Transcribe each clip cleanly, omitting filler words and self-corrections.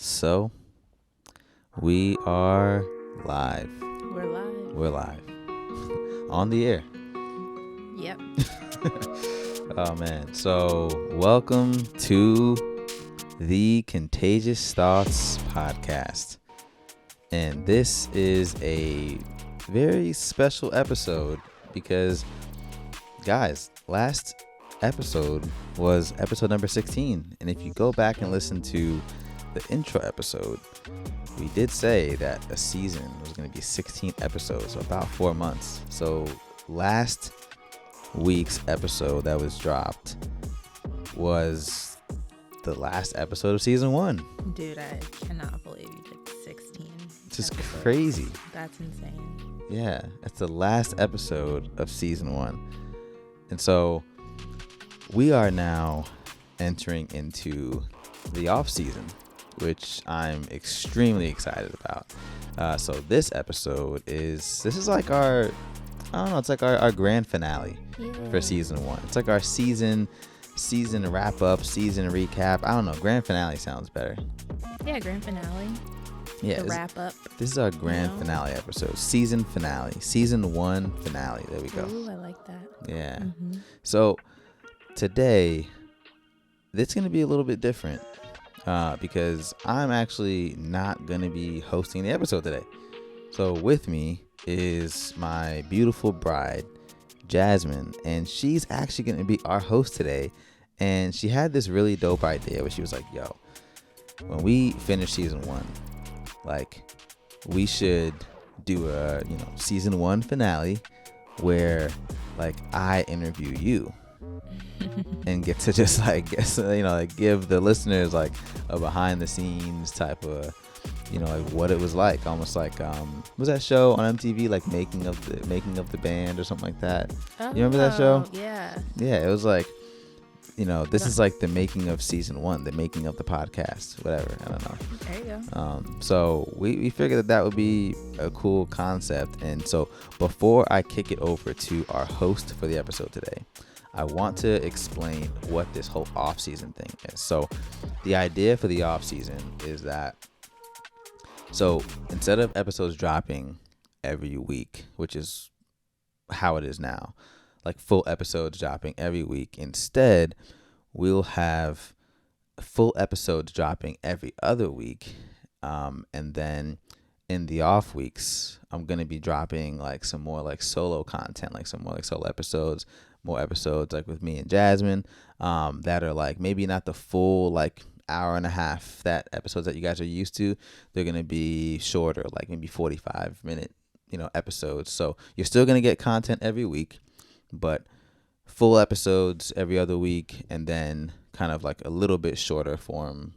So, we are live. We're live. We're live. On the air. Yep. Oh, man. So, welcome to the Contagious Thoughts Podcast. And this is a very special episode because, guys, last episode was episode number 16. And if you go back and listen to the intro episode, we did say that a season was going to be 16 episodes, so about 4 months. So last week's episode that was dropped was the last episode of season 1. Dude, I cannot believe you did 16. It's just episodes. crazy. That's insane. Yeah, it's the last episode of season 1. And so we are now entering into the off season, which I'm extremely excited about. So this episode is like our, I don't know, it's like our grand finale for season 1. It's like our season wrap up, season recap. I don't know, grand finale sounds better. Yeah, grand finale. Yeah, the wrap up. This is our grand finale episode, season finale, season 1 finale. There we go. Ooh, I like that. Yeah. Mm-hmm. So today, it's going to be a little bit different because I'm actually not going to be hosting the episode today. So with me is my beautiful bride, Jasmine, and she's actually going to be our host today. And she had this really dope idea where she was like, yo, when we finish season 1, like, we should do a, season 1 finale where, like, I interview you and get to just, like, give the listeners, like, a behind the scenes type of, like, what it was like. Almost like, was that show on MTV, like, making of the band or something like that? Oh, You remember that show? Yeah. Yeah, it was like, this is like the making of season 1, the making of the podcast, whatever. I don't know. There you go. So we figured that would be a cool concept. And so before I kick it over to our host for the episode today, I want to explain what this whole off-season thing is. So the idea for the off-season is that, so instead of episodes dropping every week, which is how it is now, like full episodes dropping every week, instead we'll have full episodes dropping every other week, and then in the off weeks I'm gonna be dropping like some more like solo content, like some more like solo episodes, more episodes like with me and Jasmine, that are like maybe not the full like hour and a half that episodes that you guys are used to. They're gonna be shorter, like maybe 45-minute episodes. So you're still gonna get content every week, but full episodes every other week, and then kind of like a little bit shorter form,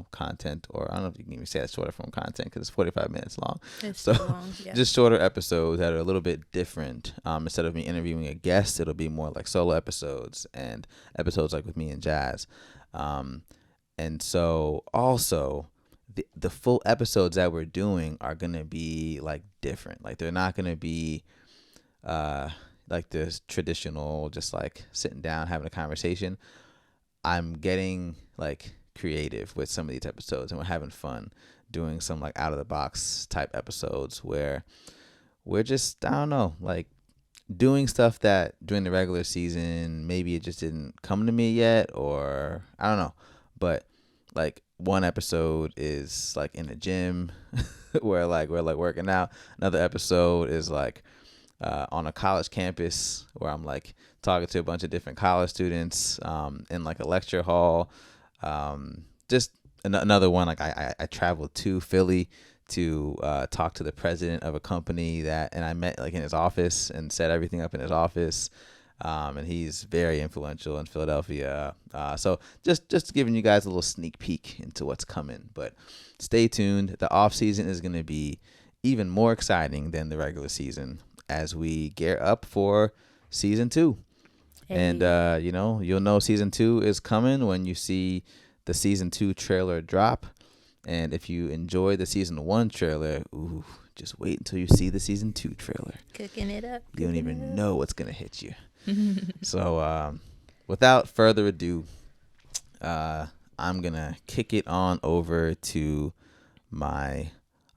content, or I don't know if you can even say that shorter form content because it's 45 minutes long. It's so long, yeah. Just shorter episodes that are a little bit different. Instead of me interviewing a guest, it'll be more like solo episodes and episodes like with me and Jazz. And so also the full episodes that we're doing are going to be like different. Like they're not going to be, like this traditional, just like sitting down, having a conversation. I'm getting like creative with some of these episodes, and we're having fun doing some like out of the box type episodes where we're just, I don't know, like doing stuff that during the regular season, maybe it just didn't come to me yet, or I don't know. But like one episode is like in the gym where like we're like working out. Another episode is like, on a college campus where I'm like talking to a bunch of different college students in like a lecture hall. Just another one, like I traveled to Philly to talk to the president of a company and I met like in his office and set everything up in his office. And he's very influential in Philadelphia. So just giving you guys a little sneak peek into what's coming. But stay tuned. The off season is going to be even more exciting than the regular season as we gear up for season 2. Hey. And, you'll know season 2 is coming when you see the season 2 trailer drop. And if you enjoy the season 1 trailer, just wait until you see the season 2 trailer. Cooking it up. You don't even know what's going to hit you. So without further ado, I'm going to kick it on over to I'm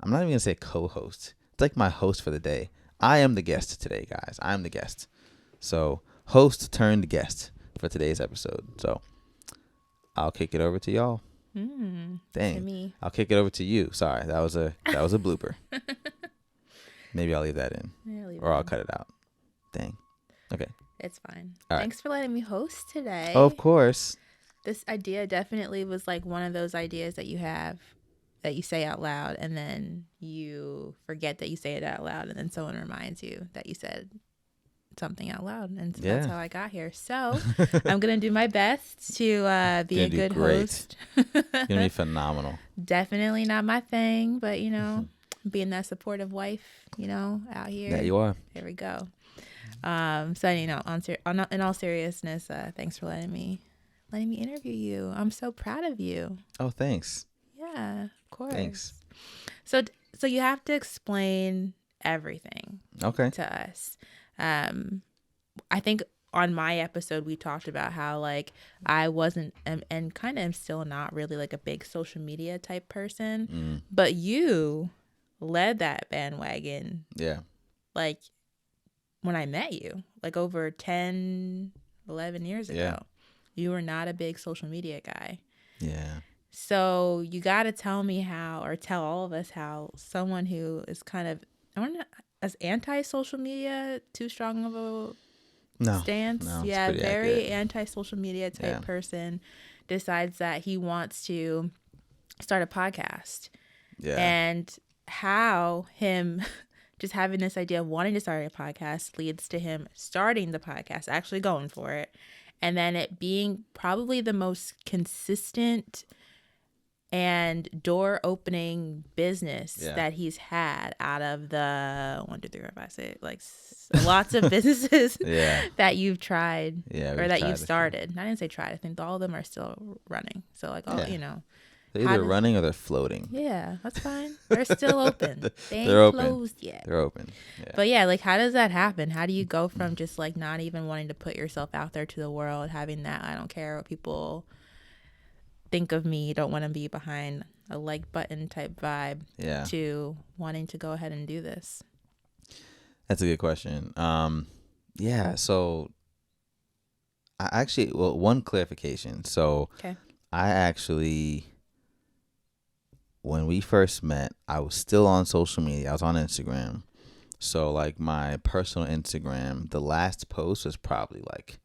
not even going to say co-host. It's like my host for the day. I am the guest today, guys. I'm the guest. So host turned guest for today's episode. So I'll kick it over to y'all. Dang. To me. I'll kick it over to you. Sorry, that was a blooper. Maybe I'll leave that in. Yeah, I'll cut it out. Dang. Okay. It's fine. All right. Thanks for letting me host today. Oh, of course. This idea definitely was like one of those ideas that you have that you say out loud and then you forget that you say it out loud and then someone reminds you that you said something out loud, and so that's how I got here. So I'm gonna do my best to be a good host. It's gonna be phenomenal. Definitely not my thing, but being that supportive wife, out here. There you are. There we go. So in all seriousness, thanks for letting me interview you. I'm so proud of you. Oh, thanks. Yeah, of course. Thanks. So you have to explain everything to us. I think on my episode we talked about how like I wasn't and kind of am still not really like a big social media type person, but you led that bandwagon. Yeah. Like when I met you, like over 10, 11 years ago, you were not a big social media guy. Yeah. So you got to tell me how, or tell all of us how someone who is kind of, I don't know, as anti-social media, too strong of a stance. No, yeah, very accurate. Anti-social media type person decides that he wants to start a podcast. Yeah. And how him just having this idea of wanting to start a podcast leads to him starting the podcast, actually going for it. And then it being probably the most consistent and door opening business that he's had out of the 1, 2, 3, 4, 5, 6, like lots of businesses that you've tried or that you've started. I didn't say tried. I think all of them are still running. So like, they're either running or they're floating. Yeah, that's fine. They're still open. They ain't open. Closed yet. They're open. Yeah. But yeah, like how does that happen? How do you go from just like not even wanting to put yourself out there to the world, having that I don't care what people think of me, don't want to be behind a like button type vibe, to wanting to go ahead and do this? That's a good question. So I actually, one clarification. So I actually, when we first met, I was still on social media. I was on Instagram. So like my personal Instagram, the last post was probably like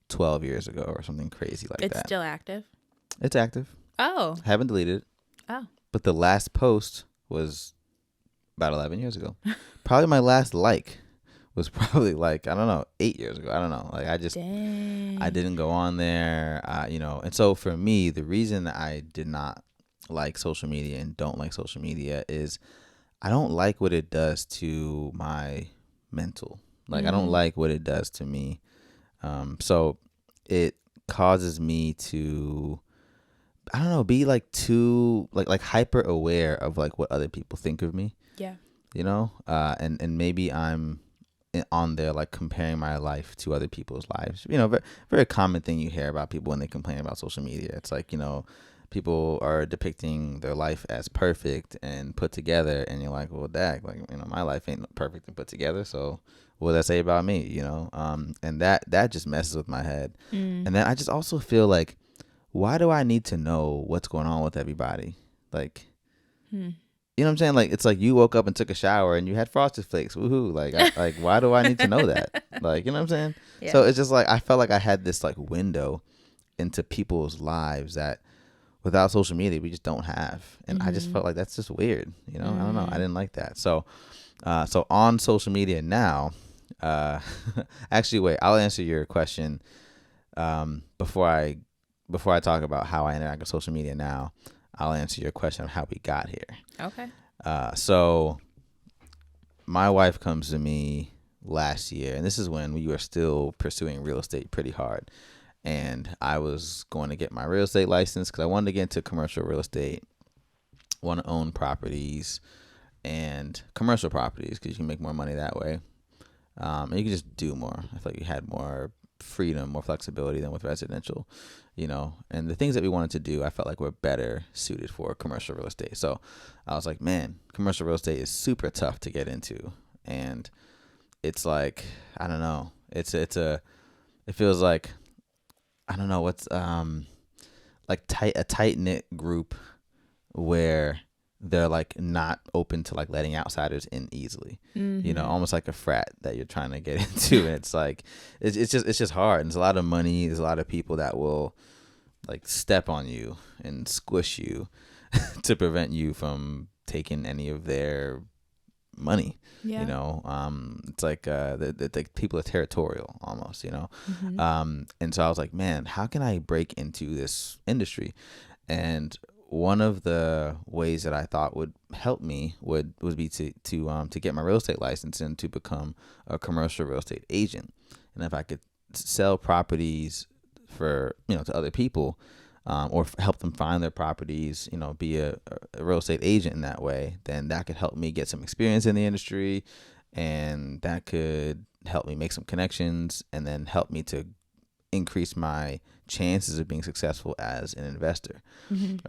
12 years ago or something crazy like that. It's still active? It's active. Oh. Haven't deleted it. Oh. But the last post was about 11 years ago. Probably my last like was probably like, I don't know, 8 years ago. I don't know. Like I didn't go on there, And so for me, the reason I did not like social media and don't like social media is I don't like what it does to my mental. Like I don't like what it does to me. So it causes me to, I don't know, be like too like hyper aware of like what other people think of me. Yeah. And maybe I'm on there like comparing my life to other people's lives. Very, very common thing you hear about people when they complain about social media. It's like, people are depicting their life as perfect and put together, and you're like, well, dag, like, my life ain't perfect and put together, so what does that say about me? And that just messes with my head. And then I just also feel like, why do I need to know what's going on with everybody? Like, you know what I'm saying? Like, it's like you woke up and took a shower and you had Frosted Flakes. Woohoo. Like, why do I need to know that? Like, you know what I'm saying? Yeah. So it's just like, I felt like I had this like window into people's lives that without social media, we just don't have. And I just felt like that's just weird. I don't know. I didn't like that. So on social media now, actually, wait, I'll answer your question before I talk about how I interact with social media now. I'll answer your question on how we got here. Okay. So my wife comes to me last year, and this is when we were still pursuing real estate pretty hard. And I was going to get my real estate license because I wanted to get into commercial real estate, want to own properties and commercial properties because you can make more money that way. And you can just do more. I feel like you had more freedom, more flexibility than with residential, and the things that we wanted to do, I felt like were better suited for commercial real estate. So I was like, man, commercial real estate is super tough to get into. And it's like, I don't know, it feels like, I don't know, what's, like a tight knit group where they're like not open to like letting outsiders in easily, almost like a frat that you're trying to get into. And it's like, it's just hard. And there's a lot of money. There's a lot of people that will like step on you and squish you to prevent you from taking any of their money. Yeah. It's like the people are territorial almost, and so I was like, man, how can I break into this industry? And one of the ways that I thought would help me would be to get my real estate license and to become a commercial real estate agent. And if I could sell properties for to other people, or help them find their properties, be a real estate agent in that way, then that could help me get some experience in the industry, and that could help me make some connections, and then help me to increase my chances of being successful as an investor.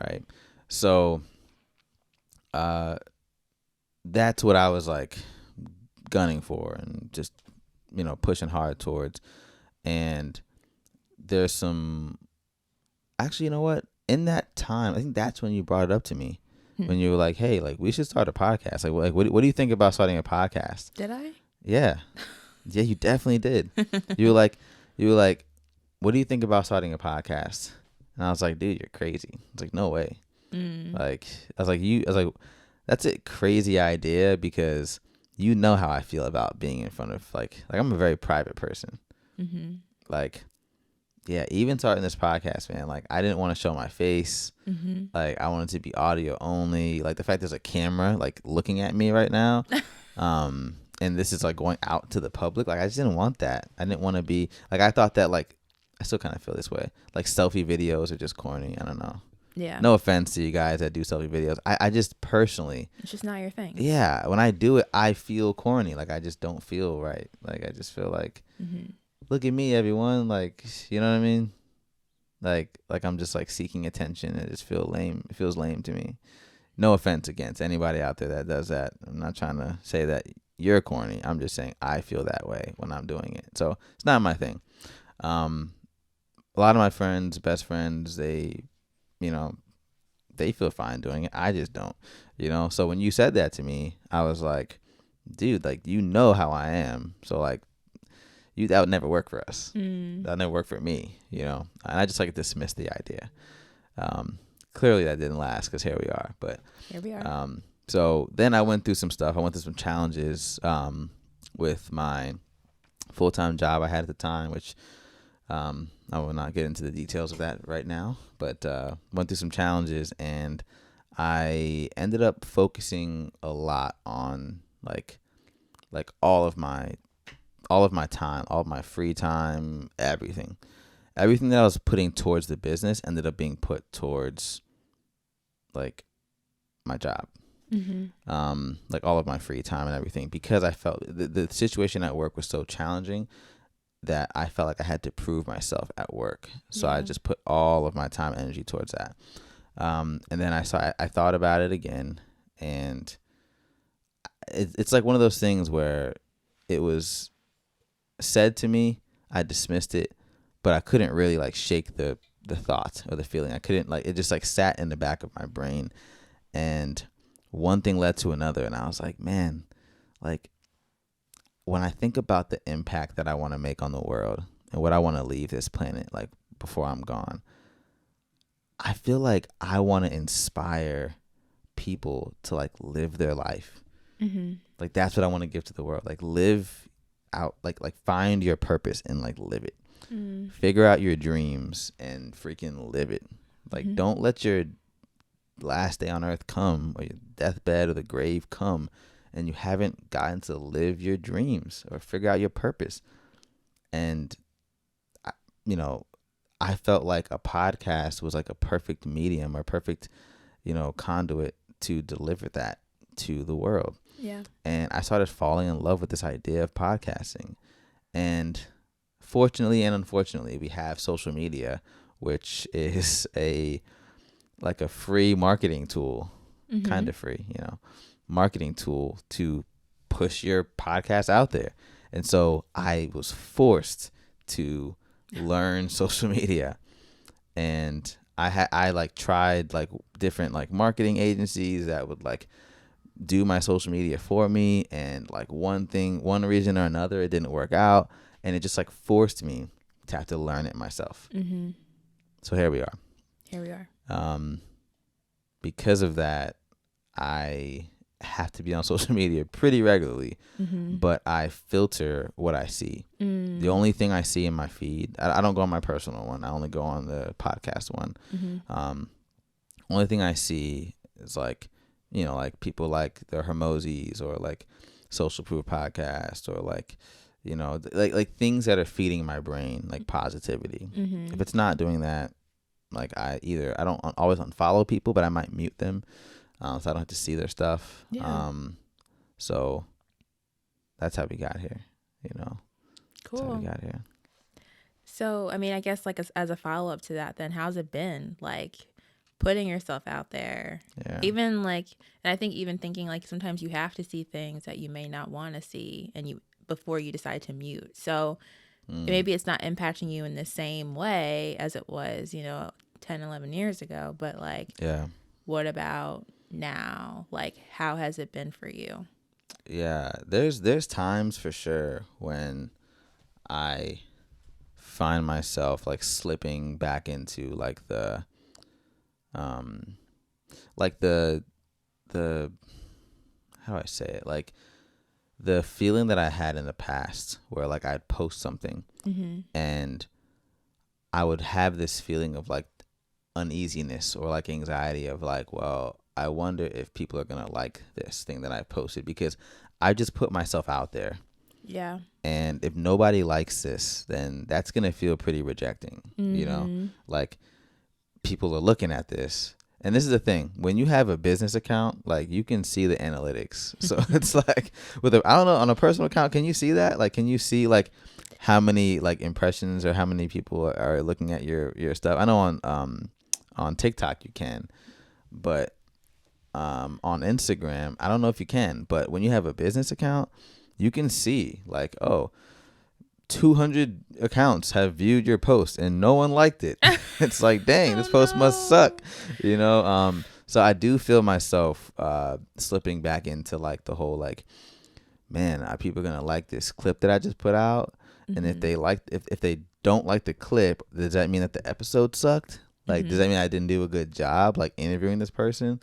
Right. So that's what I was like gunning for and just pushing hard towards. And there's some, actually, you know what, in that time, I think that's when you brought it up to me, when you were like, hey, like we should start a podcast. Like what do you think about starting a podcast? Did I? Yeah. Yeah, you definitely did. You were like, what do you think about starting a podcast? And I was like, dude, you're crazy. It's like, no way. Like, I was like, that's a crazy idea, because you know how I feel about being in front of like I'm a very private person. Like, yeah, even starting this podcast, man, like I didn't want to show my face. Like I wanted to be audio only. Like the fact there's a camera like looking at me right now. And this is like going out to the public. Like I just didn't want that. I didn't want to be like, I thought that like, I still kind of feel this way. Like selfie videos are just corny. I don't know. Yeah. No offense to you guys that do selfie videos. I just personally, it's just not your thing. Yeah. When I do it, I feel corny. Like I just don't feel right. Like I just feel like, look at me, everyone. Like, you know what I mean? Like I'm just like seeking attention. It just feels lame. It feels lame to me. No offense against anybody out there that does that. I'm not trying to say that you're corny. I'm just saying I feel that way when I'm doing it. So it's not my thing. A lot of my friends, best friends, they feel fine doing it. I just don't, So when you said that to me, I was like, dude, like, how I am. So like, that would never work for us. That would never work for me, And I just like dismissed the idea. Clearly that didn't last, because here we are. But here we are. So then I went through some stuff. I went through some challenges with my full-time job I had at the time, which I will not get into the details of that right now, but went through some challenges, and I ended up focusing a lot on like all of my time, all of my free time, everything that I was putting towards the business ended up being put towards like my job. Like all of my free time and everything, because I felt the situation at work was so challenging that I felt like I had to prove myself at work. So I just put all of my time and energy towards that. And then I thought about it again, and it's like one of those things where it was said to me, I dismissed it, but I couldn't really like shake the thought or the feeling. I couldn't, like, it just like sat in the back of my brain, and one thing led to another. And I was like, man, like when I think about the impact that I want to make on the world and what I want to leave this planet, like before I'm gone, I feel like I want to inspire people to like live their life. Like that's what I want to give to the world. Like live out, like find your purpose and like live it. Figure out your dreams and freaking live it. Like don't let your last day on earth come, or your deathbed or the grave come, and you haven't gotten to live your dreams or figure out your purpose. And I felt like a podcast was like a perfect medium or perfect conduit to deliver that to the world. And I started falling in love with this idea of podcasting, and fortunately and unfortunately, we have social media, which is a free marketing tool, kind of free, marketing tool to push your podcast out there. And so I was forced to learn social media, and I tried different marketing agencies that would do my social media for me, and one reason or another, it didn't work out, and it just forced me to have to learn it myself. So here we are. Because of that, I have to be on social media pretty regularly, but I filter what I see. The only thing I see in my feed, I don't go on my personal one. I only go on the podcast one. Only thing I see is people like the Hermosis, or Social Proof Podcast, or things that are feeding my brain positivity. If it's not doing that, I don't always unfollow people, but I might mute them, so I don't have to see their stuff. So that's how we got here. Cool. That's how we got here. So I mean, I guess as a follow up to that, then how's it been putting yourself out there? Even and I think even thinking sometimes you have to see things that you may not want to see, and before you decide to mute. So maybe it's not impacting you in the same way as it was 10, 11 years ago, but what about now? How has it been for you? There's times for sure when I find myself slipping back into the how do I say it, the feeling that I had in the past, where I'd post something and I would have this feeling of uneasiness or anxiety of well, I wonder if people are gonna like this thing that I posted, because I just put myself out there. Yeah. And if nobody likes this, then that's gonna feel pretty rejecting. People are looking at this. And this is the thing, when you have a business account, you can see the analytics. So it's I don't know, on a personal account, can you see that? Can you see how many impressions or how many people are looking at your stuff? I know on TikTok you can, but on Instagram, I don't know if you can. But when you have a business account, you can see 200 accounts have viewed your post and no one liked it. It's dang, this post must suck, so I do feel myself slipping back into the whole man, are people gonna like this clip that I just put out? And if they don't like the clip, does that mean that the episode sucked? Does that mean I didn't do a good job interviewing this person?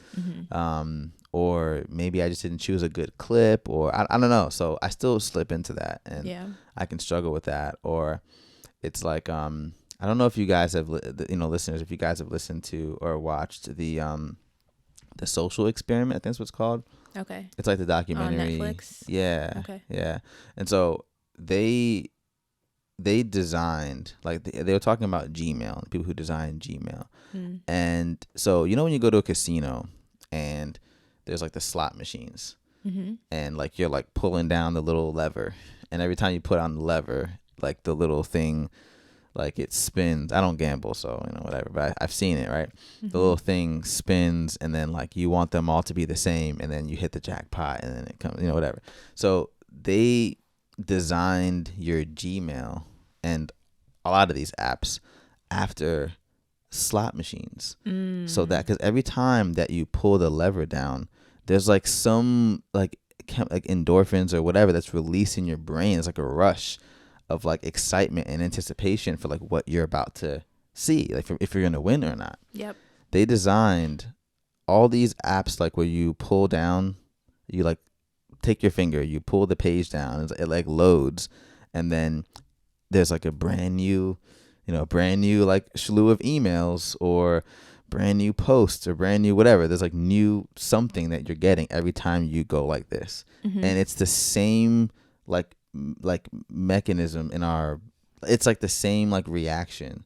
Or maybe I just didn't choose a good clip, or I don't know. So I still slip into that, and I can struggle with that. Or it's I don't know if you guys have, listeners, if you guys have listened to or watched the Social Experiment, I think that's what it's called. Okay. It's the documentary. On Netflix? Yeah. Okay. Yeah. And so they designed, they were talking about Gmail, people who designed Gmail. And so, when you go to a casino and there's the slot machines, and you're pulling down the little lever, and every time you put on the lever, the little thing, it spins. I don't gamble, so whatever, but I've seen it, right? The little thing spins, and then you want them all to be the same, and then you hit the jackpot, and then it comes, whatever. So they designed your Gmail and a lot of these apps after slot machines, so that, because every time that you pull the lever down, there's some endorphins or whatever that's released in your brain. It's a rush of excitement and anticipation for what you're about to see, if you're gonna win or not. Yep. They designed all these apps where you pull down, you take your finger, you pull the page down, it loads, and then there's a brand new slew of emails or brand new posts or brand new whatever. There's new something that you're getting every time you go this. And it's the same mechanism in our, it's the same reaction,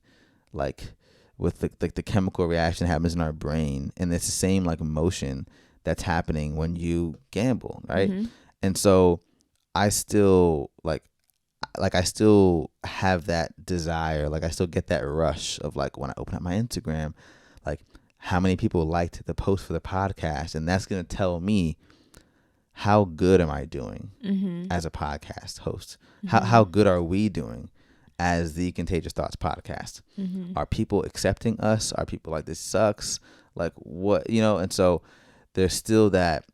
with the chemical reaction that happens in our brain, and it's the same emotion that's happening when you gamble, right? And so I still like I still have that desire. Like I still get that rush of like when I open up my Instagram, like how many people liked the post for the podcast, and that's gonna tell me how good am I doing as a podcast host. How good are we doing as the Contagious Thoughts podcast? Are people accepting us? Are people like, this sucks? Like what, and so there's still that.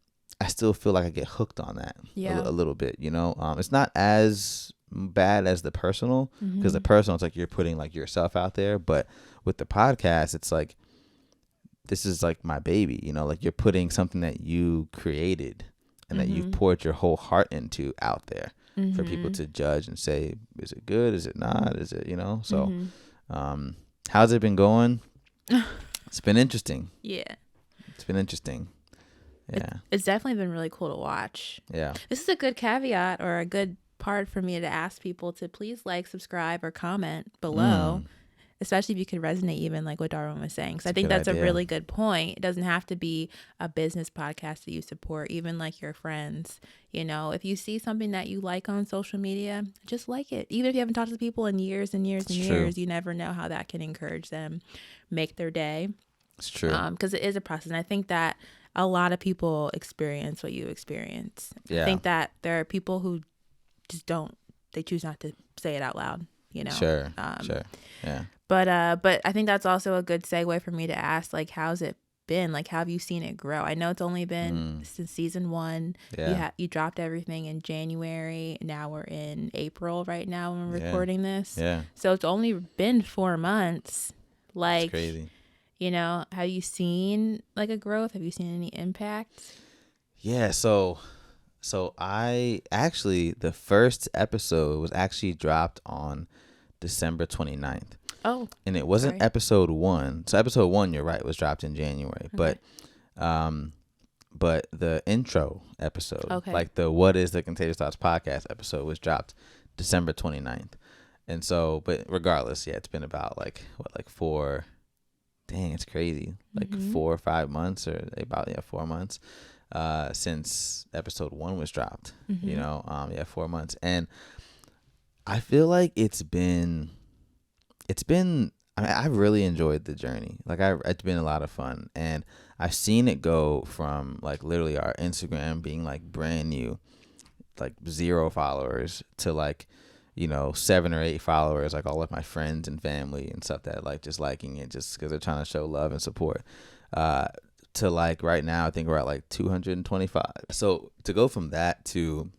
I still feel like I get hooked on that a little bit, it's not as bad as the personal, because the personal, it's like you're putting like yourself out there, but with the podcast, it's like, this is like my baby, like you're putting something that you created and that you've poured your whole heart into out there for people to judge and say, is it good? Is it not? Is it, so, how's it been going? It's been interesting. Yeah. It's been interesting. Yeah. It's definitely been really cool to watch. Yeah. This is a good caveat or a good part for me to ask people to please like, subscribe, or comment below, especially if you could resonate even like what Darwin was saying. Because I think that's a really good point. It doesn't have to be a business podcast that you support, even like your friends. If you see something that you like on social media, just like it. Even if you haven't talked to people in years and years and years, you never know how that can encourage them, make their day. It's true. Because it is a process. And I think that a lot of people experience what you experience. Yeah. I think that there are people who just they choose not to say it out loud, Sure. Sure. Yeah. But I think that's also a good segue for me to ask, like, how's it been? Like, how have you seen it grow? I know it's only been since season 1. Yeah. You dropped everything in January. Now we're in April right now when we're recording this. Yeah. So it's only been 4 months. Like, it's crazy. Have you seen like a growth? Have you seen any impact? Yeah. So I actually, the first episode was actually dropped on December 29th. Oh. And it wasn't episode 1. So episode 1, you're right, was dropped in January. Okay. But the intro episode, like the What is the Contagious Thoughts podcast episode, was dropped December 29th. And so, but regardless, it's been about like 4, dang, it's crazy. Like 4 or 5 months, or about 4 months since episode 1 was dropped. 4 months. And I feel like it's been I've really enjoyed the journey. Like it's been a lot of fun, and I've seen it go from like literally our Instagram being like brand new, like 0 followers, to like 7 or 8 followers, like all of my friends and family and stuff that like just liking it just because they're trying to show love and support, to like right now I think we're at like 225. So to go from that to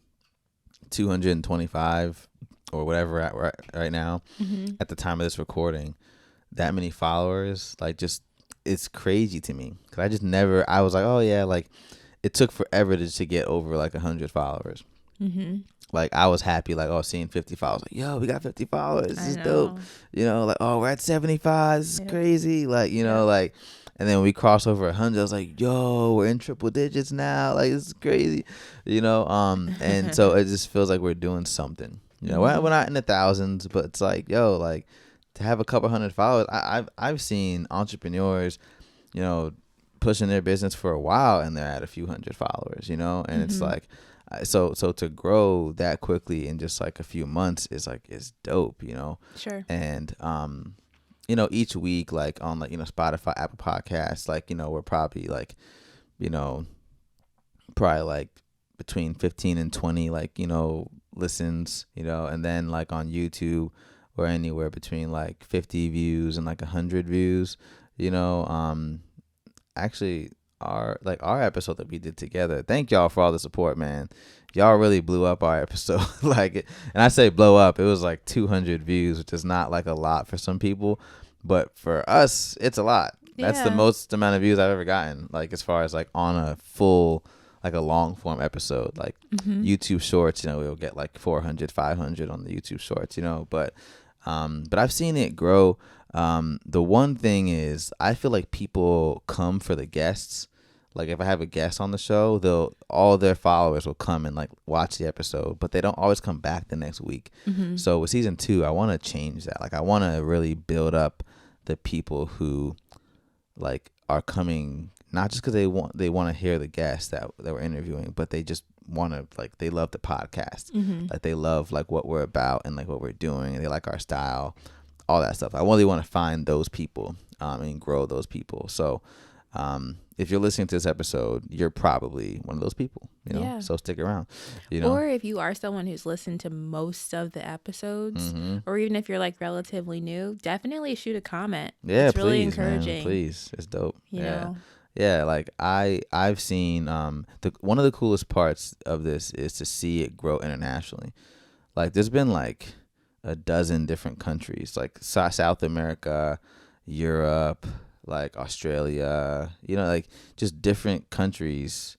225 or whatever at right now, at the time of this recording, that many followers, like just, it's crazy to me, because I was like, oh yeah, like it took forever to get over like 100 followers. Like I was happy, like, seeing 50 followers, like, yo, we got 50 followers, this is dope, like, oh, we're at 75, this is crazy, like, like, and then we crossed over 100, I was like, yo, we're in triple digits now, like, this is crazy, and so it just feels like we're doing something, we're not in the thousands, but it's like, yo, like, to have a couple 100 followers, I've seen entrepreneurs, pushing their business for a while and they're at a few hundred followers, and it's like, so to grow that quickly in just like a few months is dope, Sure. And each week, like on like Spotify, Apple Podcasts, like we're probably like like between 15 and 20 like listens, and then like on YouTube we're anywhere between like 50 views and like 100 views, actually our episode that we did together, thank y'all for all the support, man. Y'all really blew up our episode. And I say blow up, it was like 200 views, which is not like a lot for some people, but for us it's a lot. That's the most amount of views I've ever gotten, like as far as like on a full, like a long form episode, like YouTube shorts, we'll get like 400, 500 on the YouTube shorts, but I've seen it grow. The one thing is, I feel like people come for the guests. Like if I have a guest on the show, all their followers will come and like watch the episode, but they don't always come back the next week. So with season 2, I want to change that. Like I want to really build up the people who like are coming not just because they want to hear the guests that we're interviewing, but they just want to, like, they love the podcast. Like, they love, like, what we're about and, like, what we're doing, and they like our style, all that stuff. I really want to find those people and grow those people. So if you're listening to this episode, you're probably one of those people, you know. Yeah. So stick around, you know. Or if you are someone who's listened to most of the episodes, or even if you're like relatively new, definitely shoot a comment. Yeah, it's really please, encouraging. man, please, it's dope. You know? Yeah, like I've seen one of the coolest parts of this is to see it grow internationally. Like, there's been like a dozen different countries, like South America, Europe, like Australia, you know, like just different countries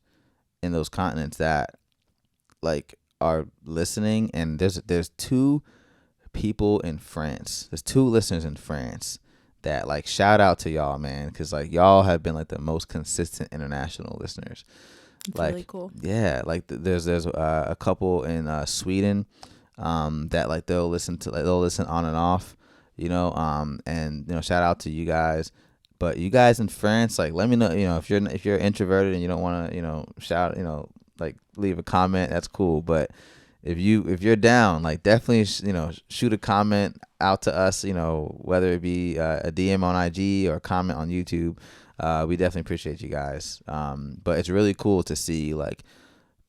in those continents that like are listening. And there's two people in France. There's two listeners in France that, like, shout out to y'all, man, because like y'all have been like the most consistent international listeners. It's like, really cool. Yeah, like there's a couple in Sweden that like they'll listen on and off, you know, and you know, shout out to you guys. But you guys in France, like, let me know, you know, if you're introverted and you don't want to, you know, shout, you know, like, leave a comment, that's cool. But if you're down, like, definitely, you know, shoot a comment out to us, you know, whether it be a DM on IG or a comment on YouTube. We definitely appreciate you guys. But it's really cool to see, like,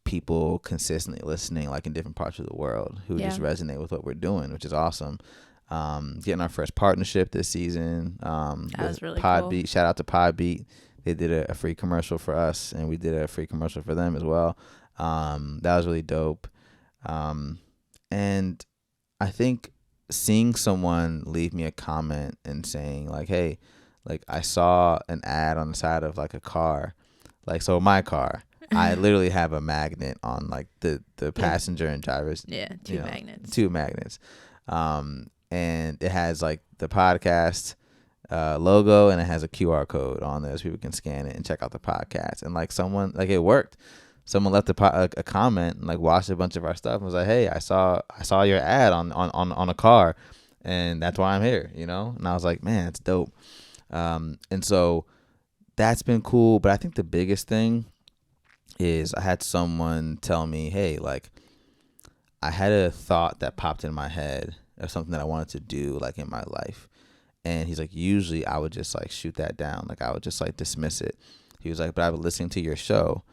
people consistently listening, like, in different parts of the world who just resonate with what we're doing, which is awesome. Getting our first partnership this season. That was really Podbeat. cool. Shout out to Podbeat. They did a free commercial for us, and we did a free commercial for them as well. That was really dope. And I think seeing someone leave me a comment and saying, like, hey, like, I saw an ad on the side of, like, a car. Like, so my car, I literally have a magnet on, like, the passenger and driver's. Yeah, two magnets. And it has, like, the podcast logo, and it has a QR code on there so people can scan it and check out the podcast. And, like, someone, like, it worked. Someone left a comment and, like, watched a bunch of our stuff and was like, hey, I saw your ad on a car, and that's why I'm here, you know. And I was like, man, it's dope. And so that's been cool. But I think the biggest thing is I had someone tell me, hey, like, I had a thought that popped in my head of something that I wanted to do, like, in my life. And he's like, usually I would just, like, shoot that down. Like, I would just, like, dismiss it. He was like, but I was listening to your show,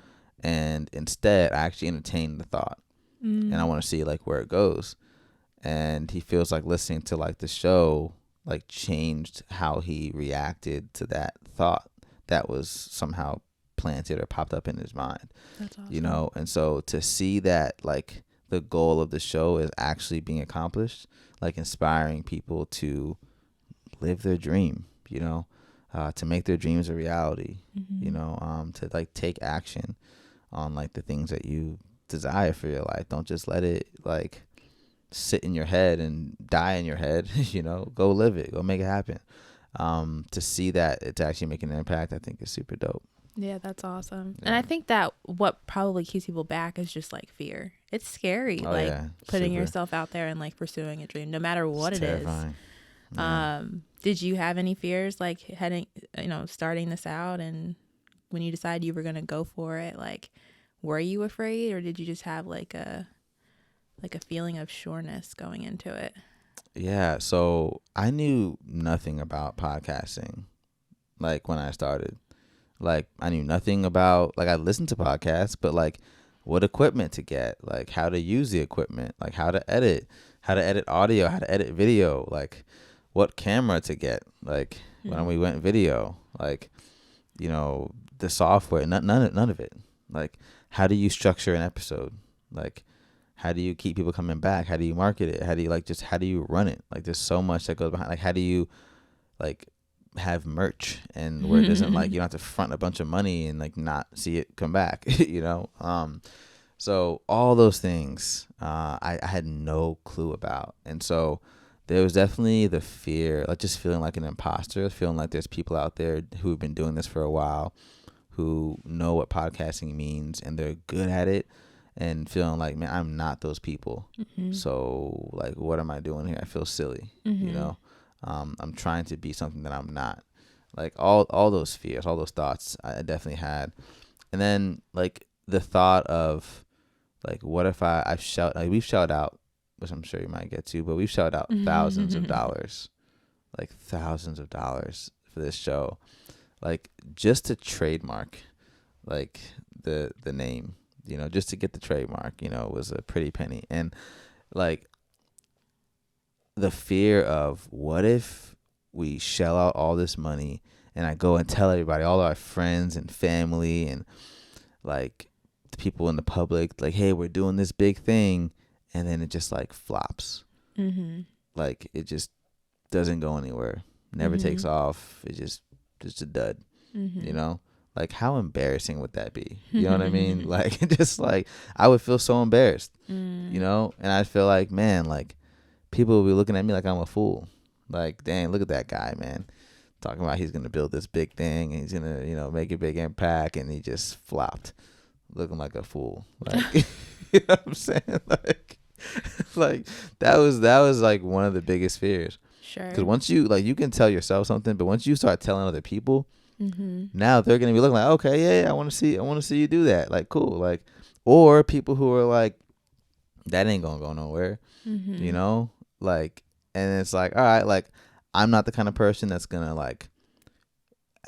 and instead I actually entertained the thought, and I want to see, like, where it goes. And he feels like listening to, like, the show, like, changed how he reacted to that thought that was somehow planted or popped up in his mind. That's awesome. You know. And so to see that, like, the goal of the show is actually being accomplished, like, inspiring people to live their dream, you know, to make their dreams a reality, you know, to, like, take action on, like, the things that you desire for your life. Don't just let it, like, sit in your head and die in your head. You know, go live it, go make it happen. To see that it's actually making an impact, I think is super dope. Yeah, that's awesome. Yeah. And I think that what probably keeps people back is just, like, fear. It's scary, putting yourself out there and, like, pursuing a dream, no matter what it is. Yeah. Did you have any fears, like, starting this out, and when you decided you were going to go for it, like, were you afraid, or did you just have, like, a feeling of sureness going into it? Yeah, so I knew nothing about podcasting, like, when I started. Like, I knew nothing about, like, I listened to podcasts, but, like, what equipment to get, like, how to use the equipment, like, how to edit audio, how to edit video, like, what camera to get, like, when we went video, like, you know, the software, none of it. Like, how do you structure an episode? Like, how do you keep people coming back? How do you market it? How do you, like, just how do you run it? Like, there's so much that goes behind. Like, how do you, like, have merch and where it doesn't, like, you don't have to front a bunch of money and, like, not see it come back, you know? So all those things I had no clue about. And so there was definitely the fear, like, just feeling like an imposter, feeling like there's people out there who have been doing this for a while, who know what podcasting means and they're good at it, and feeling like, man, I'm not those people. So, like, what am I doing here? I feel silly, you know? I'm trying to be something that I'm not. Like all those fears, all those thoughts I definitely had. And then like the thought of like, what if I've shout, like we've shelled out, which I'm sure you might get to, but we've shelled out thousands of dollars, like thousands of dollars for this show, like just to trademark like the name, you know, just to get the trademark, you know, was a pretty penny. And like the fear of what if we shell out all this money and I go and tell everybody, all our friends and family and like the people in the public, like, hey, we're doing this big thing, and then it just like flops. Like it just doesn't go anywhere, never takes off. It just a dud. You know, like how embarrassing would that be? You know what I mean? Like just like I would feel so embarrassed, you know, and I feel like, man, like people will be looking at me like I'm a fool. Like, dang, look at that guy, man, talking about he's gonna build this big thing and he's gonna, you know, make a big impact, and he just flopped, looking like a fool. Like, you know what I'm saying? Like that was like one of the biggest fears. Sure. Because once you like, you can tell yourself something, but once you start telling other people, now they're gonna be looking like, okay, yeah, I want to see you do that. Like, cool. Like, or people who are like, that ain't gonna go nowhere. You know, like, and it's like, all right, like I'm not the kind of person that's gonna like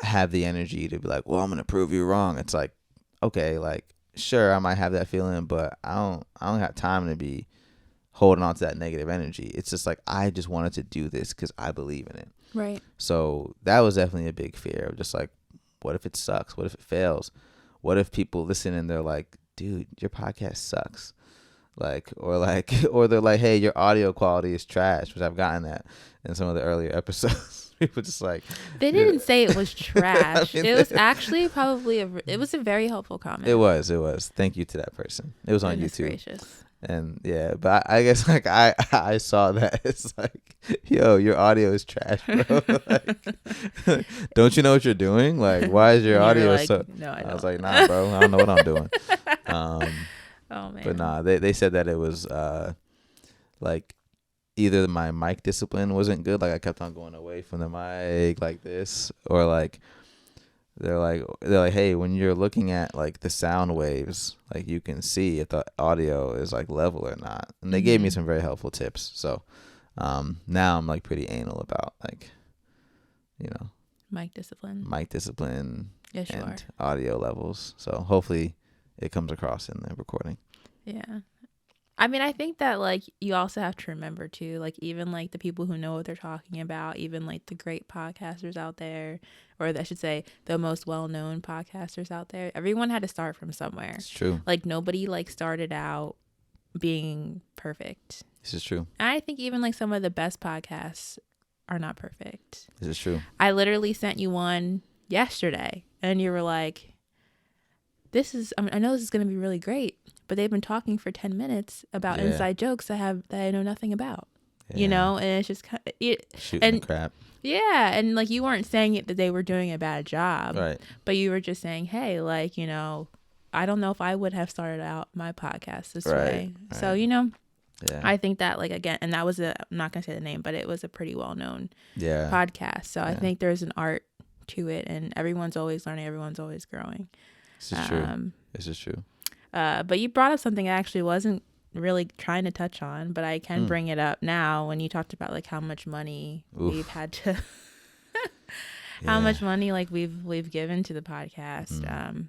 have the energy to be like, well, I'm gonna prove you wrong. It's like, okay, like sure, I might have that feeling, but I don't have time to be holding on to that negative energy. It's just like, I just wanted to do this because I believe in it. Right. So that was definitely a big fear of just like, what if it sucks? What if it fails? What if people listen and they're like, dude, your podcast sucks? Like, or they're like, hey, your audio quality is trash, which I've gotten that in some of the earlier episodes. People just like, they didn't say it was trash. I mean, it was actually probably it was a very helpful comment. It was. Thank you to that person. It was on Goodness YouTube. Gracious. And yeah, but I guess like I saw that it's like, yo, your audio is trash, bro. Like, don't you know what you're doing? Like, why is your audio like, so? No, I was like, nah, bro, I don't know what I'm doing. Oh man. But nah, they said that it was like either my mic discipline wasn't good, like I kept on going away from the mic like this, or like they're like, hey, when you're looking at like the sound waves, like you can see if the audio is like level or not. And they gave me some very helpful tips. So now I'm like pretty anal about like, you know, mic discipline yes, and audio levels. So hopefully it comes across in the recording. Yeah. I mean, I think that like you also have to remember too, like even like the people who know what they're talking about, even like the great podcasters out there, or I should say the most well-known podcasters out there, everyone had to start from somewhere. It's true. Like nobody like started out being perfect. This is true. And I think even like some of the best podcasts are not perfect. This is true. I literally sent you one yesterday and you were like, I know this is going to be really great, but they've been talking for 10 minutes about inside jokes that I know nothing about, you know, and it's just kind of shooting the crap. Yeah. And like, you weren't saying it that they were doing a bad job, right? But you were just saying, hey, like, you know, I don't know if I would have started out my podcast this way. Right. So, you know, I think that like, again, and that was I'm not going to say the name, but it was a pretty well-known podcast. So I think there's an art to it, and everyone's always learning. Everyone's always growing. This is true. This is true. But you brought up something I actually wasn't really trying to touch on, but I can bring it up now when you talked about like how much money we've had to, how much money like we've given to the podcast.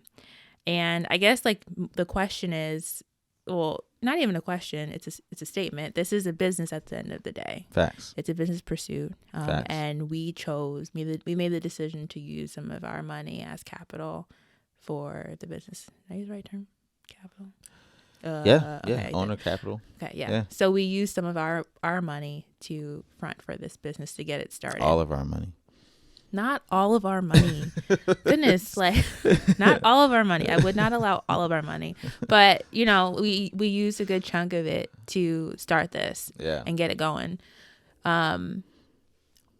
And I guess like the question is, well, not even a question. It's a statement. This is a business at the end of the day. Facts. It's a business pursuit. Facts. And we made the decision to use some of our money as capital for the business. Did I use the right term? Capital? Okay, owner capital. Okay, yeah. So we used some of our money to front for this business to get it started. All of our money. Not all of our money. Goodness, like not all of our money. I would not allow all of our money. But, you know, we used a good chunk of it to start this and get it going. What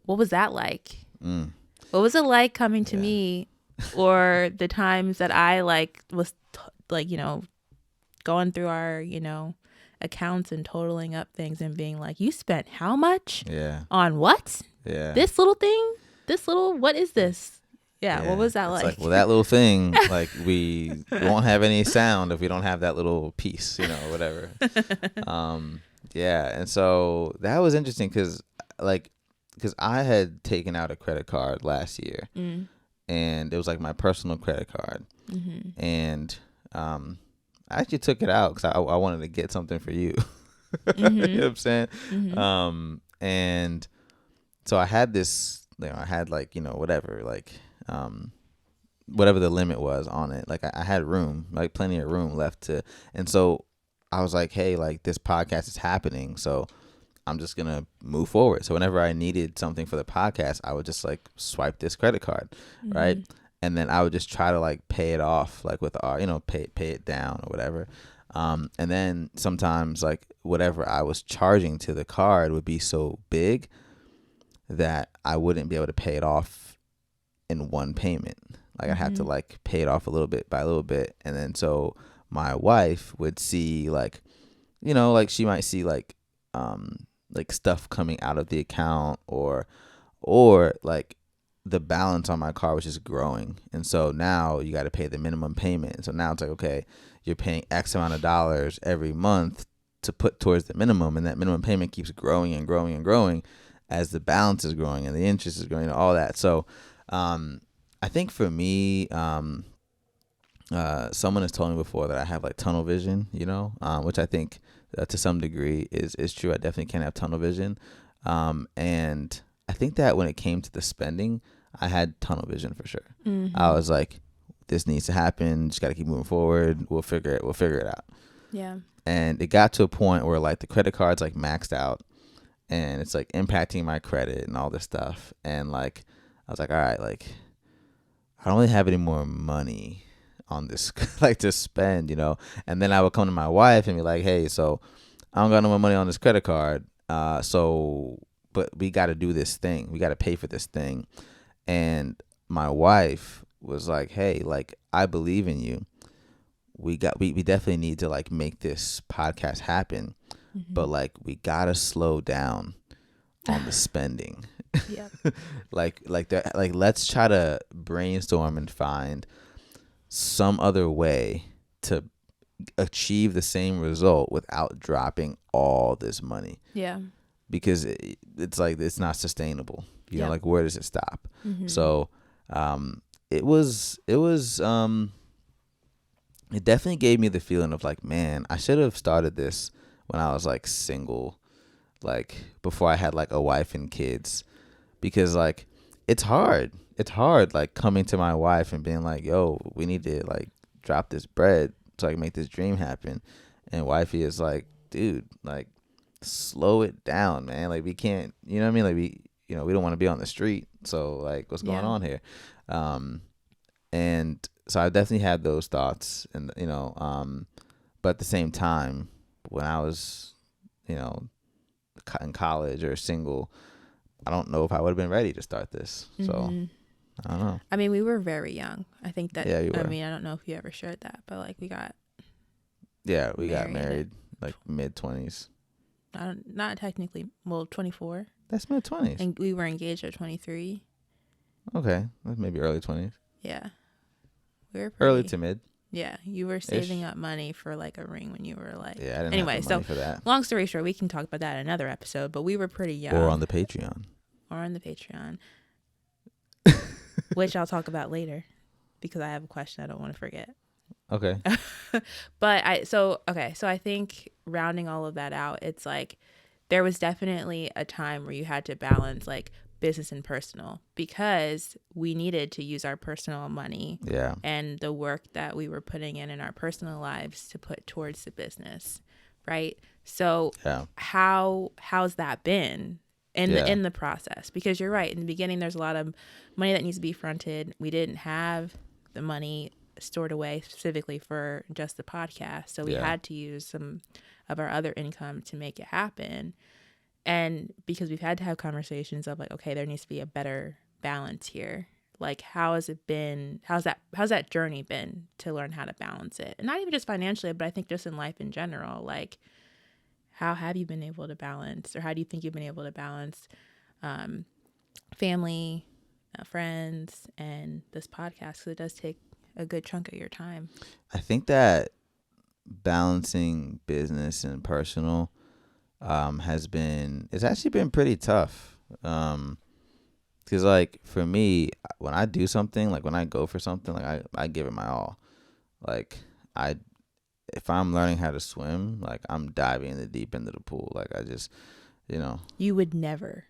was that like? What was it like coming to me, or the times that I like was like, you know, going through our, you know, accounts and totaling up things and being like, you spent how much? Yeah. On what? Yeah. This little thing? what is this? Yeah, what was that it's like? well, that little thing, like we won't have any sound if we don't have that little piece, whatever. Yeah, and so that was interesting because I had taken out a credit card last year, and it was like my personal credit card, and I actually took it out because I wanted to get something for you. You know what I'm saying? And so I had this, I had whatever, whatever the limit was on it. Like I had room, like plenty of room left to, and so I was like, hey, like this podcast is happening, so I'm just gonna move forward. So whenever I needed something for the podcast, I would just like swipe this credit card, right? And then I would just try to like pay it off, like with our, pay it down or whatever. And then sometimes like whatever I was charging to the card would be so big that I wouldn't be able to pay it off in one payment. Like I'd have to like pay it off a little bit by a little bit. And then so my wife would see like, like she might see like stuff coming out of the account or like the balance on my car was just growing. And so now you got to pay the minimum payment. So now it's like, okay, you're paying X amount of dollars every month to put towards the minimum. And that minimum payment keeps growing and growing and growing as the balance is growing and the interest is growing and all that. So, I think for me, someone has told me before that I have like tunnel vision, which I think to some degree is true. I definitely can have tunnel vision. And I think that when it came to the spending, I had tunnel vision for sure. I was like, this needs to happen. Just got to keep moving forward. We'll figure it out. Yeah. And it got to a point where like the credit card's like maxed out and it's like impacting my credit and all this stuff. And like, I was like, all right, like I don't really have any more money on this, like to spend, and then I would come to my wife and be like, hey, so I don't got no more money on this credit card. But we got to do this thing. We got to pay for this thing. And my wife was like, hey, like, I believe in you. We definitely need to like make this podcast happen, but like, we got to slow down on the spending. Yeah. like let's try to brainstorm and find some other way to achieve the same result without dropping all this money. Yeah. Because it's like it's not sustainable. Like where does it stop? So it definitely gave me the feeling of like, man, I should have started this when I was like single, like before I had like a wife and kids. Because like it's hard like coming to my wife and being like, yo, we need to like drop this bread so I can make this dream happen. And wifey is like, dude, like slow it down, man. Like we can't, you know what I mean? Like we don't want to be on the street. So like what's going on here? And so I definitely had those thoughts and but at the same time when I was, in college or single, I don't know if I would have been ready to start this. So I don't know. I mean, we were very young. I think that, yeah, I mean, I don't know if you ever shared that, but like we got married like mid-20s. Not technically, well, 24. That's mid-20s. And we were engaged at 23. Okay. That's maybe early 20s. Yeah. We were early to mid. Yeah. You were saving up money for like a ring when you were like. Yeah, I didn't anyway, have the money for that. Long story short, we can talk about that in another episode, but we were pretty young. Or on the Patreon. Which I'll talk about later because I have a question I don't want to forget. Okay. But so I think rounding all of that out, it's like there was definitely a time where you had to balance like business and personal because we needed to use our personal money and the work that we were putting in our personal lives to put towards the business, right? So how's that been in the process? Because you're right, in the beginning there's a lot of money that needs to be fronted. We didn't have the money stored away specifically for just the podcast, so we had to use some of our other income to make it happen. And because we've had to have conversations of like, okay, there needs to be a better balance here. Like, how has it been? How's that journey been to learn how to balance it? And not even just financially, but I think just in life in general. Like, how have you been able to balance, or how do you think you've been able to balance family friends and this podcast, because it does take a good chunk of your time. I think that balancing business and personal it's actually been pretty tough. Because like for me, when I do something, like when I go for something, like I give it my all. Like if I'm learning how to swim, like I'm diving in the deep end of the pool. Like I just, You would never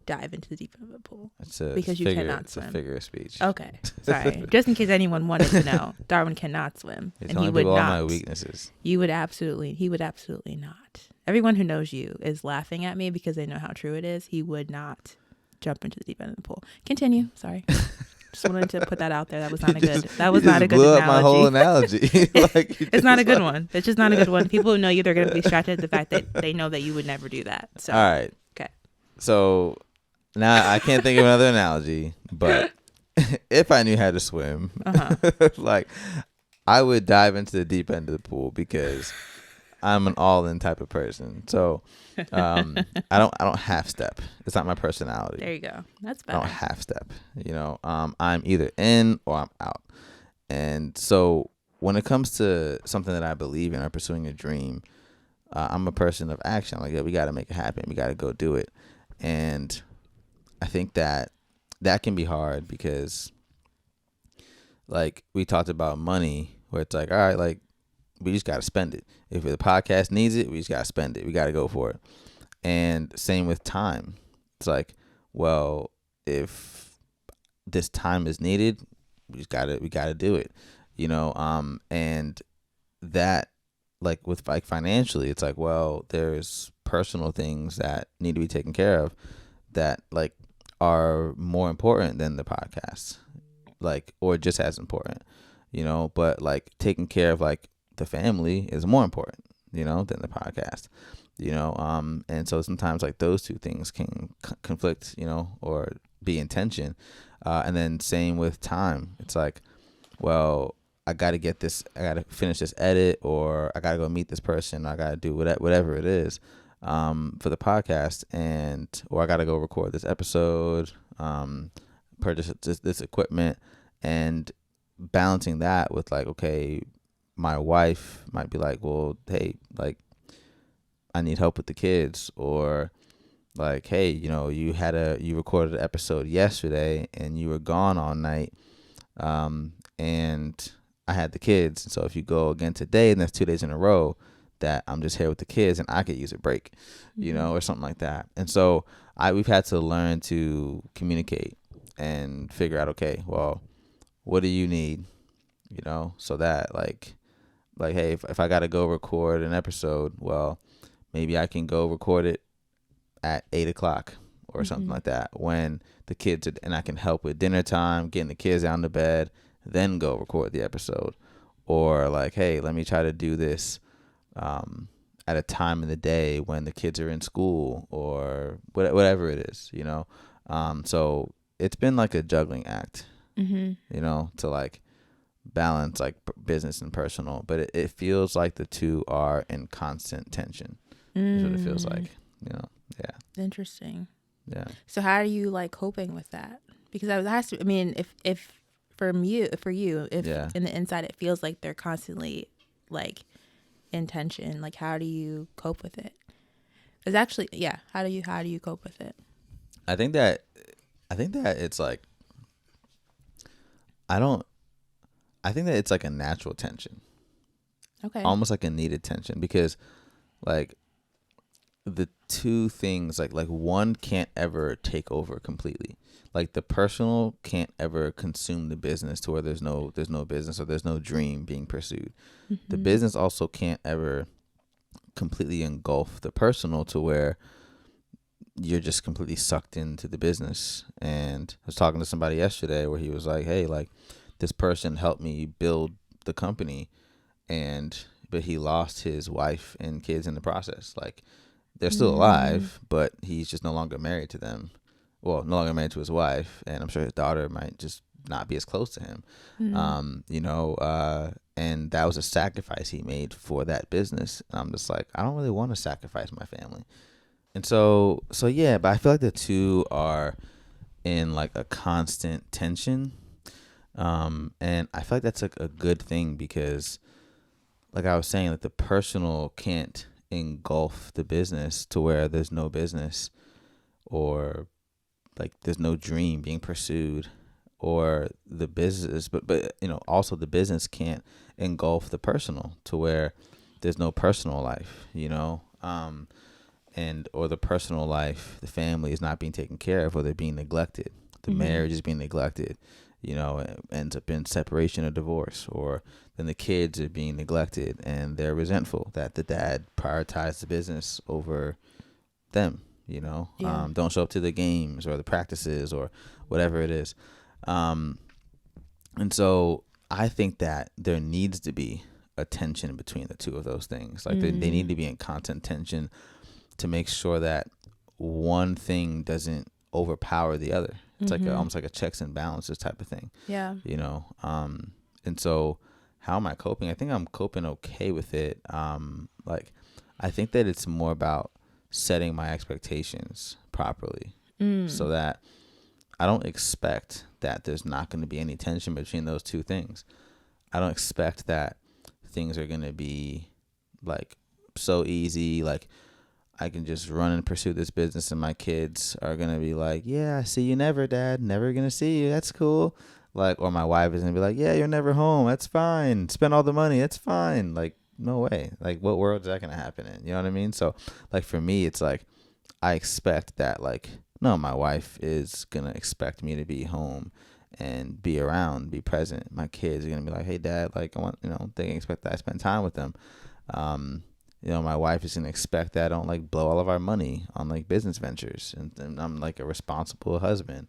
dive into the deep end of the pool because you cannot swim. It's a figure of speech. Okay, sorry. Just in case anyone wanted to know, Darwin cannot swim, and he would not. All my weaknesses. He would absolutely not. Everyone who knows you is laughing at me because they know how true it is. He would not jump into the deep end of the pool. Continue. Sorry. Just wanted to put that out there. That was not a good. That was not a good analogy. Blew up my whole analogy. It's not a good one. It's just not a good one. People who know you, they're going to be distracted at the fact that they know that you would never do that. So. All right. Okay. So now I can't think of another analogy, but if I knew how to swim, like I would dive into the deep end of the pool because I'm an all-in type of person. So I don't half step. It's not my personality. There you go. That's better. I don't half step. I'm either in or I'm out. And so when it comes to something that I believe in or pursuing a dream, I'm a person of action. Like, yeah, we got to make it happen. We got to go do it. And I think that can be hard because, like, we talked about money, where it's like, all right, like, we just got to spend it. If the podcast needs it, we just got to spend it. We got to go for it. And same with time. It's like, well, if this time is needed, we got to do it, and that, like, with like financially, it's like, well, there's personal things that need to be taken care of that, like, are more important than the podcast, like, or just as important, but like taking care of like the family is more important, than the podcast, and so sometimes like those two things can conflict, or be in tension. And then same with time. It's like, well, I got to finish this edit, or I got to go meet this person. I got to do whatever it is, for the podcast, or I got to go record this episode, purchase this equipment, and balancing that with like, okay, my wife might be like, well, hey, like, I need help with the kids, or like, hey, you recorded an episode yesterday and you were gone all night, and I had the kids, and so if you go again today, and that's 2 days in a row that I'm just here with the kids, and I could use a break, or something like that. And so we've had to learn to communicate and figure out, okay, well, what do you need, so that like, hey, if I got to go record an episode, well, maybe I can go record it at 8:00 or something like that, when the kids and I can help with dinner time, getting the kids down to bed, then go record the episode. Or like, hey, let me try to do this at a time in the day when the kids are in school, or whatever it is, so it's been like a juggling act, to like balance like business and personal, but it feels like the two are in constant tension. Is what it feels like, yeah. Interesting. Yeah. So how are you like coping with that? Because I mean, if for you, in the inside it feels like they're constantly like in tension, like how do you cope with it? It's actually, yeah. How do you cope with it? I think that it's like, I think that it's like a natural tension. Okay. Almost like a needed tension, because like the two things, like one can't ever take over completely. Like the personal can't ever consume the business to where there's no business, or there's no dream being pursued. The business also can't ever completely engulf the personal to where you're just completely sucked into the business. And I was talking to somebody yesterday where he was like, hey, like, this person helped me build the company, but he lost his wife and kids in the process. Like, they're still alive, but he's just no longer married to them. Well, no longer married to his wife, and I'm sure his daughter might just not be as close to him. And that was a sacrifice he made for that business. And I'm just like, I don't really want to sacrifice my family. And so yeah, but I feel like the two are in like a constant tension. And I feel like that's like a good thing because, like I was saying, like the personal can't engulf the business to where there's no business, or like there's no dream being pursued, or the business, but also the business can't engulf the personal to where there's no personal life, and or the personal life, the family is not being taken care of, or they're being neglected. The marriage is being neglected. It ends up in separation or divorce, or then the kids are being neglected and they're resentful that the dad prioritized the business over them. Don't show up to the games or the practices or whatever it is. And so I think that there needs to be a tension between the two of those things. Like they need to be in constant tension to make sure that one thing doesn't overpower the other. It's like almost like a checks and balances type of thing. Yeah. And so how am I coping? I think I'm coping okay with it. Like I think that it's more about setting my expectations properly so that I don't expect that there's not going to be any tension between those two things. I don't expect that things are going to be like so easy, like I can just run and pursue this business and my kids are going to be like, yeah, see you never, Dad. Never going to see you. That's cool. Like, or my wife is going to be like, yeah, you're never home. That's fine. Spend all the money. It's fine. Like, no way. Like, what world is that going to happen in? You know what I mean? So, like, for me, it's like, I expect that, like, no, my wife is going to expect me to be home and be around, be present. My kids are going to be like, hey, Dad, like, I want, they can expect that I spend time with them. My wife is going to expect that I don't like blow all of our money on like business ventures, and I'm like a responsible husband,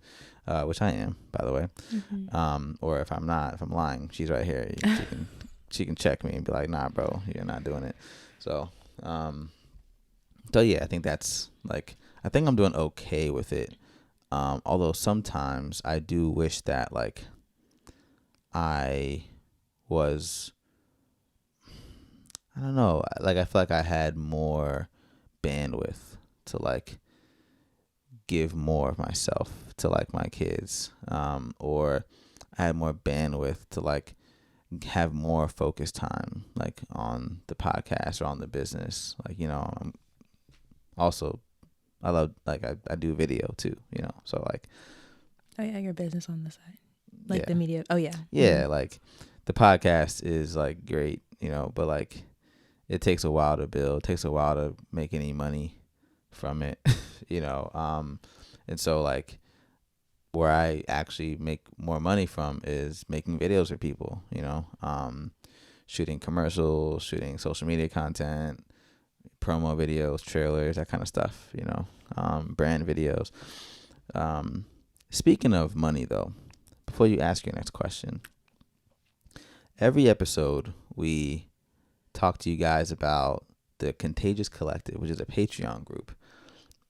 which I am, by the way. Or if I'm lying, she's right here. She can check me and be like, nah, bro, you're not doing it. So yeah, I think that's like, I think I'm doing okay with it. Although sometimes I do wish that like I was, I don't know, like I feel like I had more bandwidth to like give more of myself to like my kids, or I had more bandwidth to like have more focus time like on the podcast or on the business. Like, I'm also, I love, like I do video too, so like, oh yeah, your business on the side, like the media. Oh yeah. Like the podcast is like great, but like it takes a while to build, takes a while to make any money from it, and so like where I actually make more money from is making videos for people, shooting commercials, shooting social media content, promo videos, trailers, that kind of stuff, brand videos. Speaking of money though, before you ask your next question, every episode we talk to you guys about the Contagious Collective, which is a Patreon group.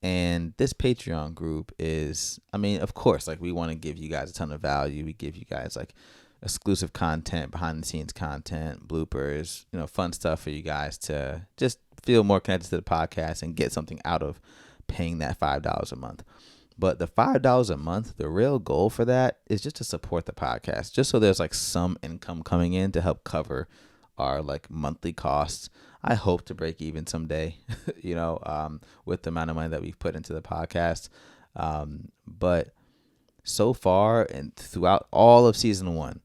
And this Patreon group is, I mean, of course, like we want to give you guys a ton of value. We give you guys like exclusive content, behind the scenes content, bloopers, fun stuff for you guys to just feel more connected to the podcast and get something out of paying that $5 a month. But the $5 a month, the real goal for that is just to support the podcast, just so there's like some income coming in to help cover our like monthly costs. I hope to break even someday, with the amount of money that we've put into the podcast. But so far and throughout all of season 1,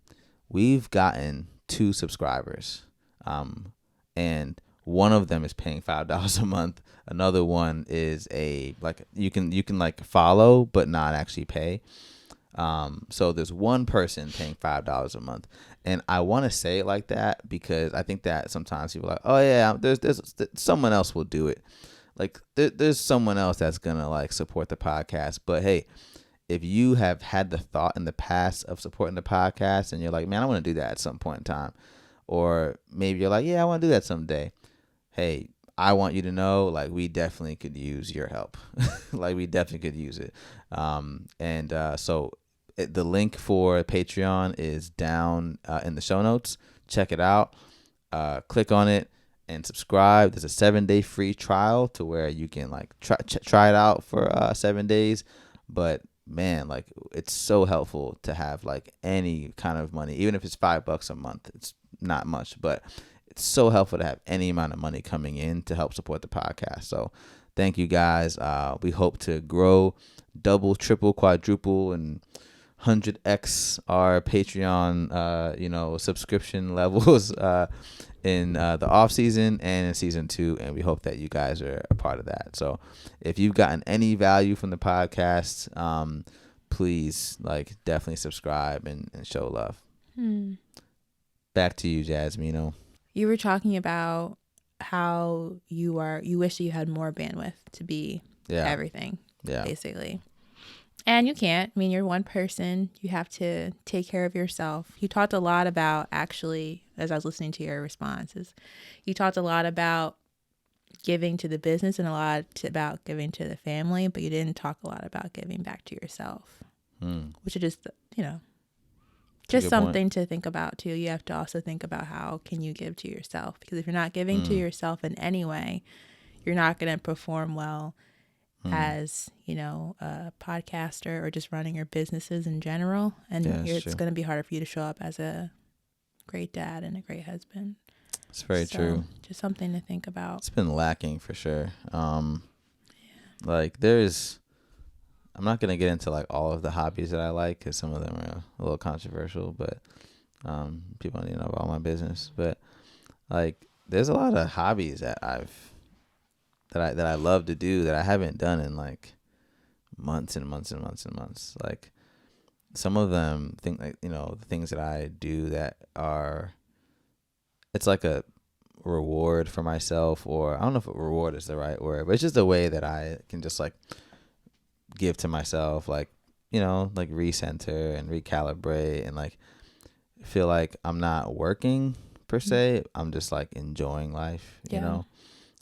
we've gotten 2 subscribers. And one of them is paying $5 a month. Another one is you can like follow but not actually pay. So there's one person paying $5 a month, and I want to say it like that because I think that sometimes people are like, oh yeah, there's someone else will do it. Like there's someone else that's gonna like support the podcast. But hey, if you have had the thought in the past of supporting the podcast and you're like, man, I want to do that at some point in time, or maybe you're like, yeah, I want to do that someday. Hey, I want you to know, like, we definitely could use your help. Like, we definitely could use it. So the link for Patreon is down in the show notes. Check it out. Click on it and subscribe. There's a 7-day free trial to where you can like try it out for 7 days. But man, like it's so helpful to have like any kind of money, even if it's $5 a month. It's not much, but it's so helpful to have any amount of money coming in to help support the podcast. So thank you guys. We hope to grow double, triple, quadruple, and 100x our Patreon, subscription levels in the off season and in season 2, and we hope that you guys are a part of that. So if you've gotten any value from the podcast, please like definitely subscribe and show love. Back to you, Jasmine. You were talking about how you wish that you had more bandwidth to be everything, basically. And you can't. I mean, you're one person. You have to take care of yourself. You talked a lot about, actually, as I was listening to your responses, you talked a lot about giving to the business and a lot about giving to the family, but you didn't talk a lot about giving back to yourself, which is just, just something to think about too. You have to also think about how can you give to yourself, because if you're not giving to yourself in any way, you're not going to perform well as a podcaster or just running your businesses in general, and it's going to be harder for you to show up as a great dad and a great husband. It's very true. Just something to think about. It's been lacking for sure. Like I'm not gonna get into like all of the hobbies that I like, because some of them are a little controversial, but people don't need to know about all my business. But like there's a lot of hobbies that I love to do that I haven't done in like months and months and months and months. Like some of them the things that I do that are, it's like a reward for myself, or I don't know if reward is the right word, but it's just a way that I can just like give to myself, like, like recenter and recalibrate and like feel like I'm not working per se. I'm just like enjoying life,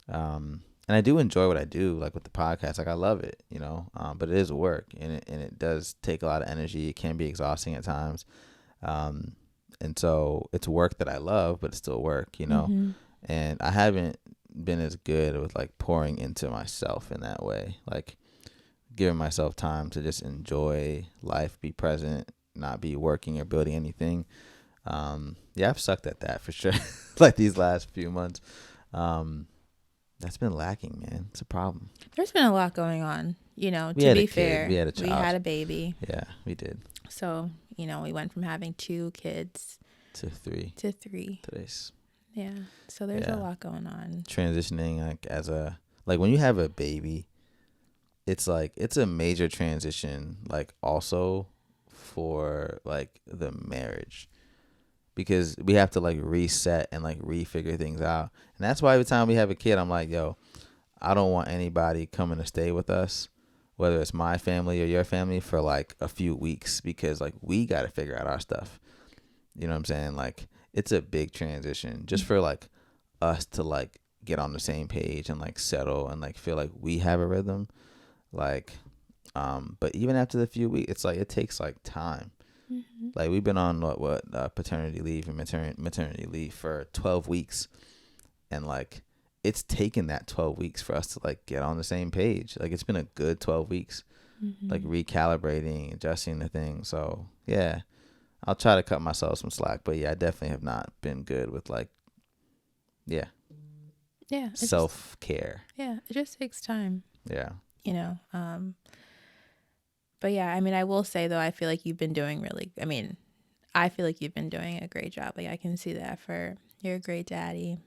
and I do enjoy what I do, like with the podcast. Like I love it, but it is work, and it does take a lot of energy. It can be exhausting at times. And so it's work that I love, but it's still work, and I haven't been as good with like pouring into myself in that way, like giving myself time to just enjoy life, be present, not be working or building anything. I've sucked at that for sure. Like these last few months. That's been lacking, man. It's a problem. There's been a lot going on, to be fair. We had a child. We had a baby. Yeah, we did. So, we went from having 2 kids to 3. Today's. Yeah. So there's a lot going on. Transitioning like when you have a baby, it's like it's a major transition, like also for like the marriage, because we have to like reset and like refigure things out. And that's why every time we have a kid, I'm like, yo, I don't want anybody coming to stay with us, whether it's my family or your family, for like a few weeks, because like we got to figure out our stuff. You know what I'm saying? Like it's a big transition just for like us to like get on the same page and like settle and like feel like we have a rhythm. Like, but even after the few weeks, it's like it takes like time. Like we've been on paternity leave and maternity leave for 12 weeks, and like it's taken that 12 weeks for us to like get on the same page. Like it's been a good 12 weeks, like recalibrating, adjusting the thing. So yeah, I'll try to cut myself some slack, but I definitely have not been good with like, self-care. It just takes time. Yeah. But I will say though, I feel like you've been doing I feel like you've been doing a great job. Like I can see the effort. You're a great daddy.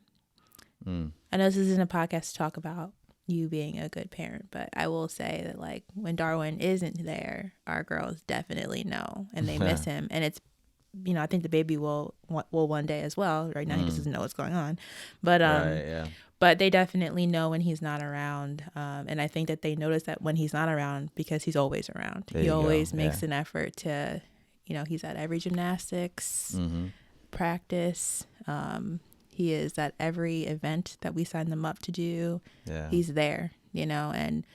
I know this isn't a podcast to talk about you being a good parent, but I will say that like when Darwin isn't there, our girls definitely know and they miss him. And it's, I think the baby will one day as well. Right now he just doesn't know what's going on, but But they definitely know when he's not around. And I think that they notice that when he's not around, because he's always around. He always makes an effort to, he's at every gymnastics practice. He is at every event that we sign them up to do. Yeah. He's there, and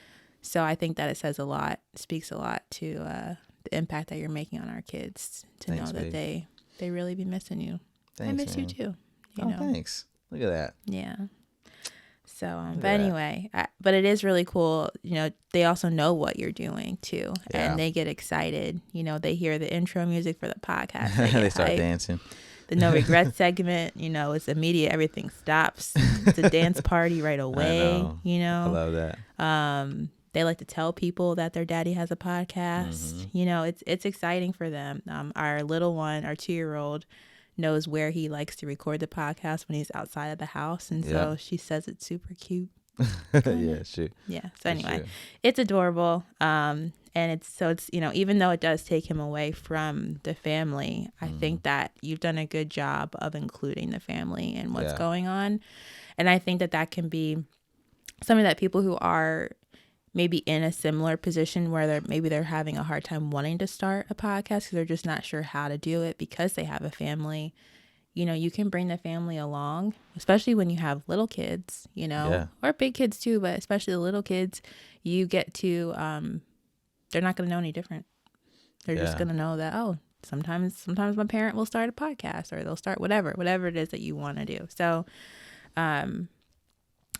so I think that it says a lot, speaks a lot to the impact that you're making on our kids to know that babe. they really be missing you. Thanks, I miss you too. Thanks. Look at that. Yeah. So, Look but at that. anyway, but it is really cool. You know, they also know what you're doing too, Yeah. and they get excited. You know, they hear the intro music for the podcast. They start hyped. dancing. The no regret segment, you know, it's immediate. Everything stops. It's a dance party right away. I know. You know, I love that. they like to tell people that their daddy has a podcast. Mm-hmm. You know, it's exciting for them. Our little one, our 2-year-old, knows where he likes to record the podcast when he's outside of the house, and so she says it's super cute. Yeah, sure. Yeah. So anyway, Sure. it's adorable. And it's you know, even though it does take him away from the family, I think that you've done a good job of including the family and what's going on. And I think that that can be something that people who are maybe in a similar position where they're having a hard time wanting to start a podcast because they're just not sure how to do it because they have a family. You know, you can bring the family along, especially when you have little kids, you know, or big kids too, but especially the little kids. You get to, they're not going to know any different. They're just going to know that, oh, sometimes my parent will start a podcast or they'll start whatever it is that you want to do. So,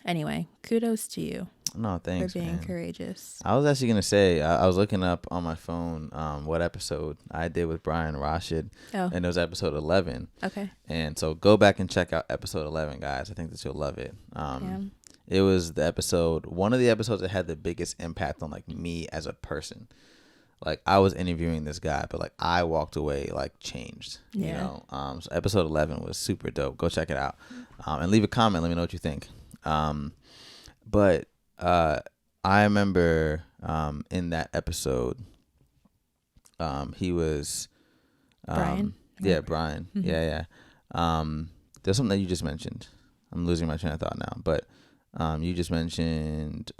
anyway, kudos to you. No, thanks, for being man. courageous. I was actually gonna say I was looking up on my phone what episode I did with Brian Rashid, and it was episode 11. Okay. And so go back and check out episode 11, guys. I think that you'll love it. It was one of the episodes that had the biggest impact on like me as a person. Like I was interviewing this guy, but like I walked away like changed. You know. So episode 11 was super dope. Go check it out, and leave a comment. Let me know what you think. But I remember in that episode, he was Brian. Brian. Mm-hmm. Yeah. There's something that you just mentioned. I'm losing my train of thought now, but you just mentioned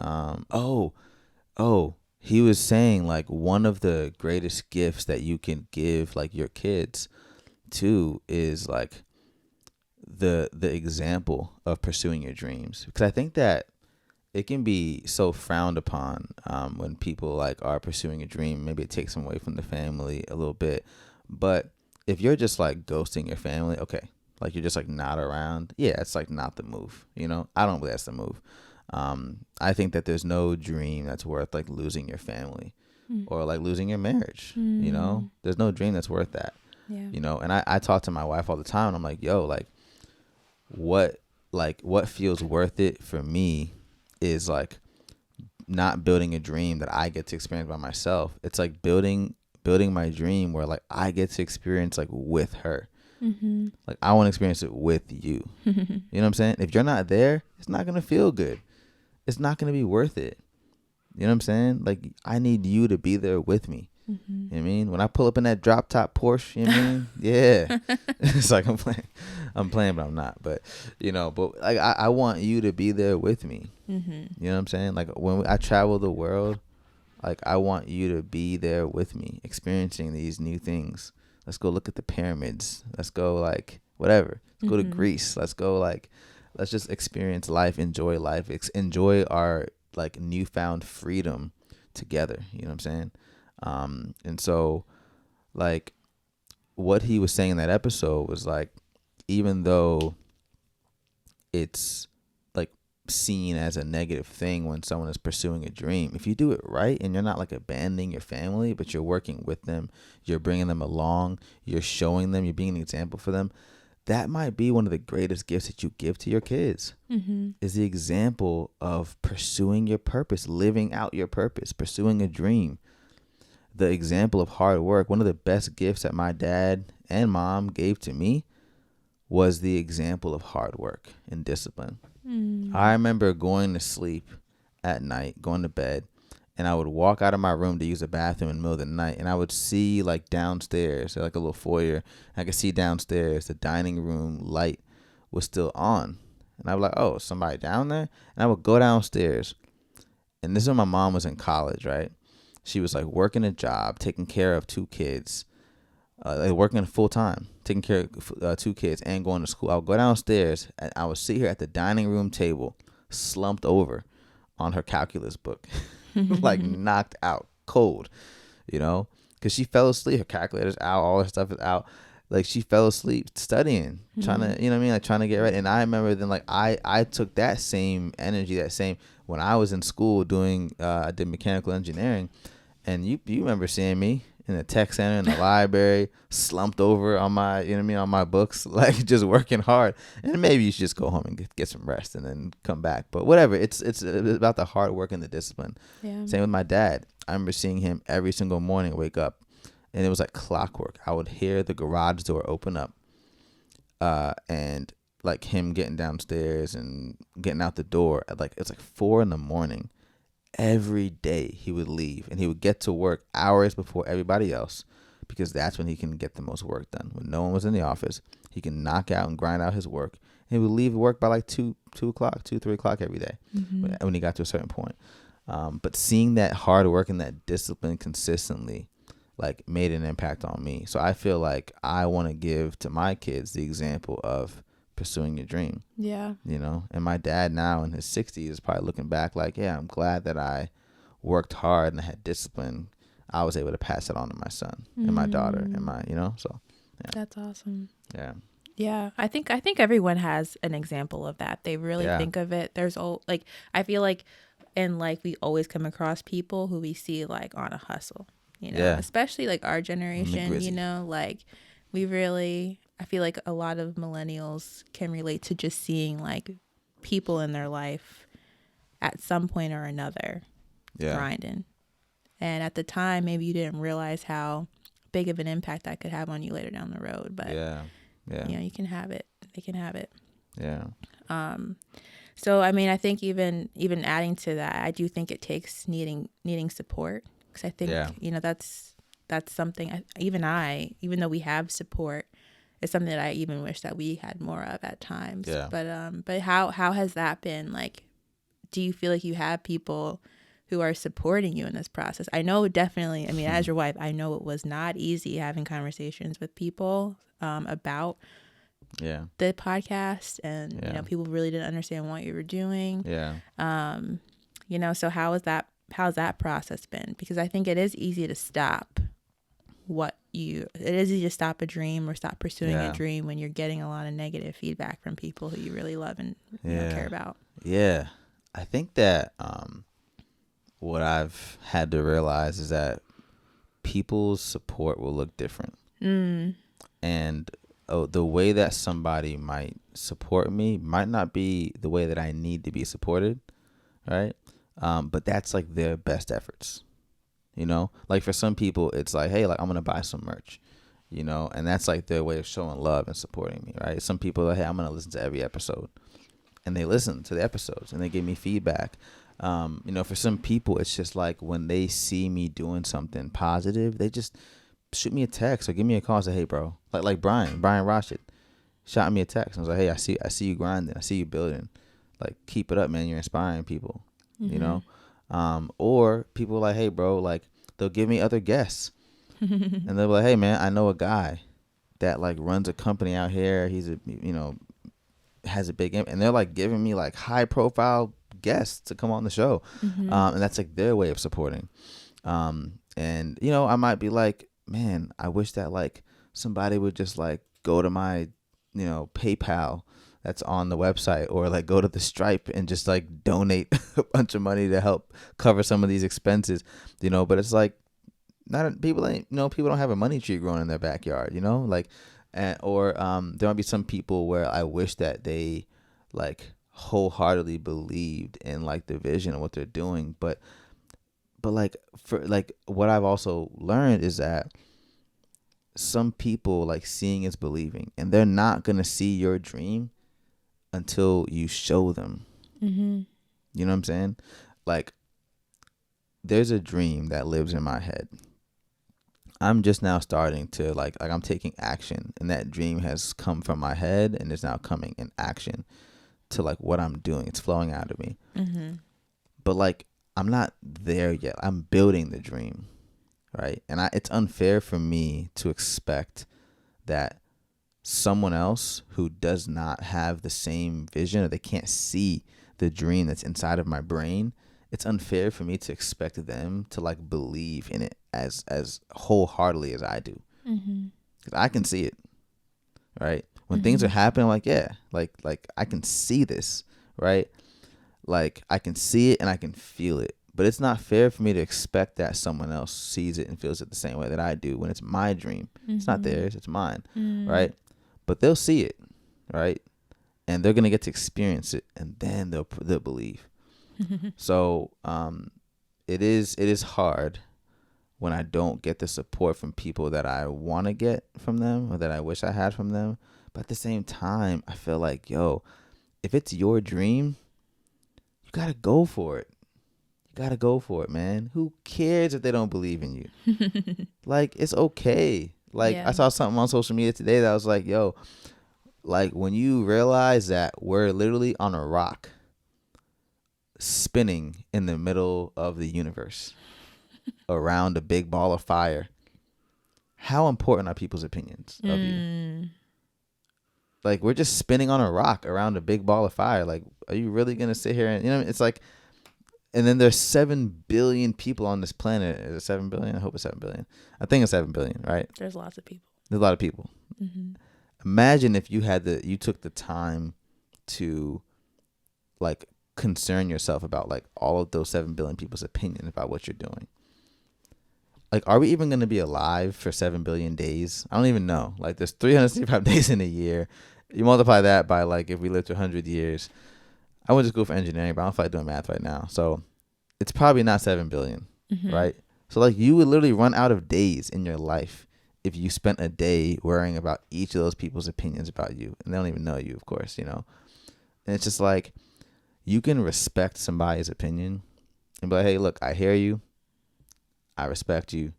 he was saying like one of the greatest gifts that you can give like your kids too is like the example of pursuing your dreams, because I think that it can be so frowned upon when people like are pursuing a dream. Maybe it takes them away from the family a little bit. But if you're just like ghosting your family, okay, like you're just like not around, yeah, it's like not the move. You know, I don't believe that's the move. I think that there's no dream that's worth like losing your family or like losing your marriage. You know, there's no dream that's worth that. Yeah. You know, and I talk to my wife all the time, and I'm like, yo, like what feels worth it for me is like not building a dream that I get to experience by myself. It's like building my dream where like I get to experience like with her. Mm-hmm. Like I want to experience it with you. You know what I'm saying? If you're not there, it's not gonna feel good. It's not gonna be worth it. You know what I'm saying? Like I need you to be there with me. Mm-hmm. You know what I mean? When I pull up in that drop top Porsche, you know what I mean? Yeah. It's like I'm playing, but I'm not. But you know, but like I want you to be there with me. Mm-hmm. You know what I'm saying? Like when I travel the world, like I want you to be there with me, experiencing these new things. Let's go look at the pyramids. Let's go like whatever. Let's go to Greece. Let's just experience life, enjoy life, enjoy our like newfound freedom together. You know what I'm saying? And so like what he was saying in that episode was like, even though it's like seen as a negative thing when someone is pursuing a dream, if you do it right and you're not like abandoning your family, but you're working with them, you're bringing them along, you're showing them, you're being an example for them, that might be one of the greatest gifts that you give to your kids. Is the example of pursuing your purpose, living out your purpose, pursuing a dream. The example of hard work. One of the best gifts that my dad and mom gave to me was the example of hard work and discipline. I remember going to sleep at night, going to bed, and I would walk out of my room to use the bathroom in the middle of the night, and I would see like downstairs, like a little foyer, I could see downstairs the dining room light was still on. And I was like, oh, somebody down there? And I would go downstairs, and this is when my mom was in college, right? She was like working a job, taking care of 2 kids, like working full time, taking care of 2 kids and going to school. I would go downstairs and I would sit here at the dining room table, slumped over on her calculus book, like knocked out cold, you know, because she fell asleep. Her calculator's out, all her stuff is out. like she fell asleep studying, trying to, you know what I mean, like trying to get ready. And I remember then, like I took that same energy, that same, when I was in school doing I did mechanical engineering, and you remember seeing me in the tech center, in the library, slumped over on my, you know what I mean, on my books, like just working hard. And maybe you should just go home and get some rest and then come back. But whatever, it's about the hard work and the discipline. Yeah. Same with my dad. I remember seeing him every single morning wake up, and it was like clockwork. I would hear the garage door open up, and like him getting downstairs and getting out the door at like, it's like 4 a.m. Every day he would leave, and he would get to work hours before everybody else, because that's when he can get the most work done. When no one was in the office, he can knock out and grind out his work. And he would leave work by like 3 o'clock every day, when he got to a certain point. But seeing that hard work and that discipline consistently, like, made an impact on me. So I feel like I want to give to my kids the example of pursuing your dream. Yeah. You know, and my dad now in his 60s is probably looking back like, yeah, I'm glad that I worked hard and I had discipline. I was able to pass it on to my son and my daughter and my, you know, so yeah. That's awesome. Yeah. Yeah, I think everyone has an example of that. They really think of it. There's like, I feel like in life we always come across people who we see like on a hustle, you know, especially like our generation, you know, like we really, I feel like a lot of millennials can relate to just seeing like people in their life at some point or another grinding. And at the time, maybe you didn't realize how big of an impact that could have on you later down the road. But you know, you can have it. They can have it. Yeah. So, I mean, I think even adding to that, I do think it takes needing support, because I think, you know, that's something even though we have support, it's something that I even wish that we had more of at times. Yeah. But how has that been? Like, do you feel like you have people who are supporting you in this process? I know definitely, I mean, as your wife, I know it was not easy having conversations with people about the podcast, and you know, people really didn't understand what you were doing. You know, so how's that process been? Because I think it is easy to stop it is easy to stop a dream or stop pursuing a dream when you're getting a lot of negative feedback from people who you really love and you know, care about. I think that what I've had to realize is that people's support will look different. And the way that somebody might support me might not be the way that I need to be supported, right? But that's like their best efforts, you know? Like for some people, it's like, hey, like I'm going to buy some merch, you know? And that's like their way of showing love and supporting me, right? Some people are like, hey, I'm going to listen to every episode. And they listen to the episodes and they give me feedback. You know, for some people, it's just like when they see me doing something positive, they just shoot me a text or give me a call and say, hey, bro, like Brian Rashid shot me a text and was like, hey, I see you grinding. I see you building. Like, keep it up, man. You're inspiring people, you know? Or people are like, hey, bro, like they'll give me other guests and they'll be like, hey, man, I know a guy that like runs a company out here. He's has a big impact. And they're like giving me like high profile guests to come on the show. And that's like their way of supporting. And, you know, I might be like, man, I wish that like somebody would just like go to my, you know, PayPal that's on the website, or like go to the Stripe and just like donate a bunch of money to help cover some of these expenses, you know. But it's like people don't have a money tree growing in their backyard, you know, like, or there might be some people where I wish that they like wholeheartedly believed in like the vision of what they're doing, but like for like what I've also learned is that some people like seeing is believing, and they're not gonna see your dream until you show them. You know what I'm saying? Like, there's a dream that lives in my head. I'm just now starting to like I'm taking action, and that dream has come from my head and is now coming in action to like what I'm doing. It's flowing out of me. But like, I'm not there yet. I'm building the dream, right? And it's unfair for me to expect that someone else who does not have the same vision, or they can't see the dream that's inside of my brain, it's unfair for me to expect them to like believe in it as wholeheartedly as I do. 'Cause I can see it. right? When things are happening, I'm like, yeah, like I can see this, right? Like I can see it and I can feel it. But it's not fair for me to expect that someone else sees it and feels it the same way that I do when it's my dream. It's not theirs, it's mine, right? But they'll see it, right? And they're gonna get to experience it, and then they'll believe. So it is hard when I don't get the support from people that I want to get from them or that I wish I had from them. But at the same time, I feel like, yo, if it's your dream, you gotta go for it. You gotta go for it, man. Who cares if they don't believe in you? Like, it's okay. Like, I saw something on social media today that was like, yo, like when you realize that we're literally on a rock spinning in the middle of the universe around a big ball of fire, how important are people's opinions of you? Like, we're just spinning on a rock around a big ball of fire. Like, are you really gonna sit here and, you know, it's like, and then there's 7 billion people on this planet. Is it 7 billion? I hope it's 7 billion. I think it's 7 billion, right? There's lots of people. There's a lot of people. Imagine if you took the time to like concern yourself about like all of those 7 billion people's opinion about what you're doing. Like, are we even going to be alive for 7 billion days? I don't even know. Like, there's 365 days in a year. You multiply that by like, if we live to 100 years, I went to school for engineering, but I don't feel like doing math right now. So it's probably not 7 billion, right? So like, you would literally run out of days in your life if you spent a day worrying about each of those people's opinions about you. And they don't even know you, of course, you know? And it's just like, you can respect somebody's opinion and be like, hey, look, I hear you. I respect you,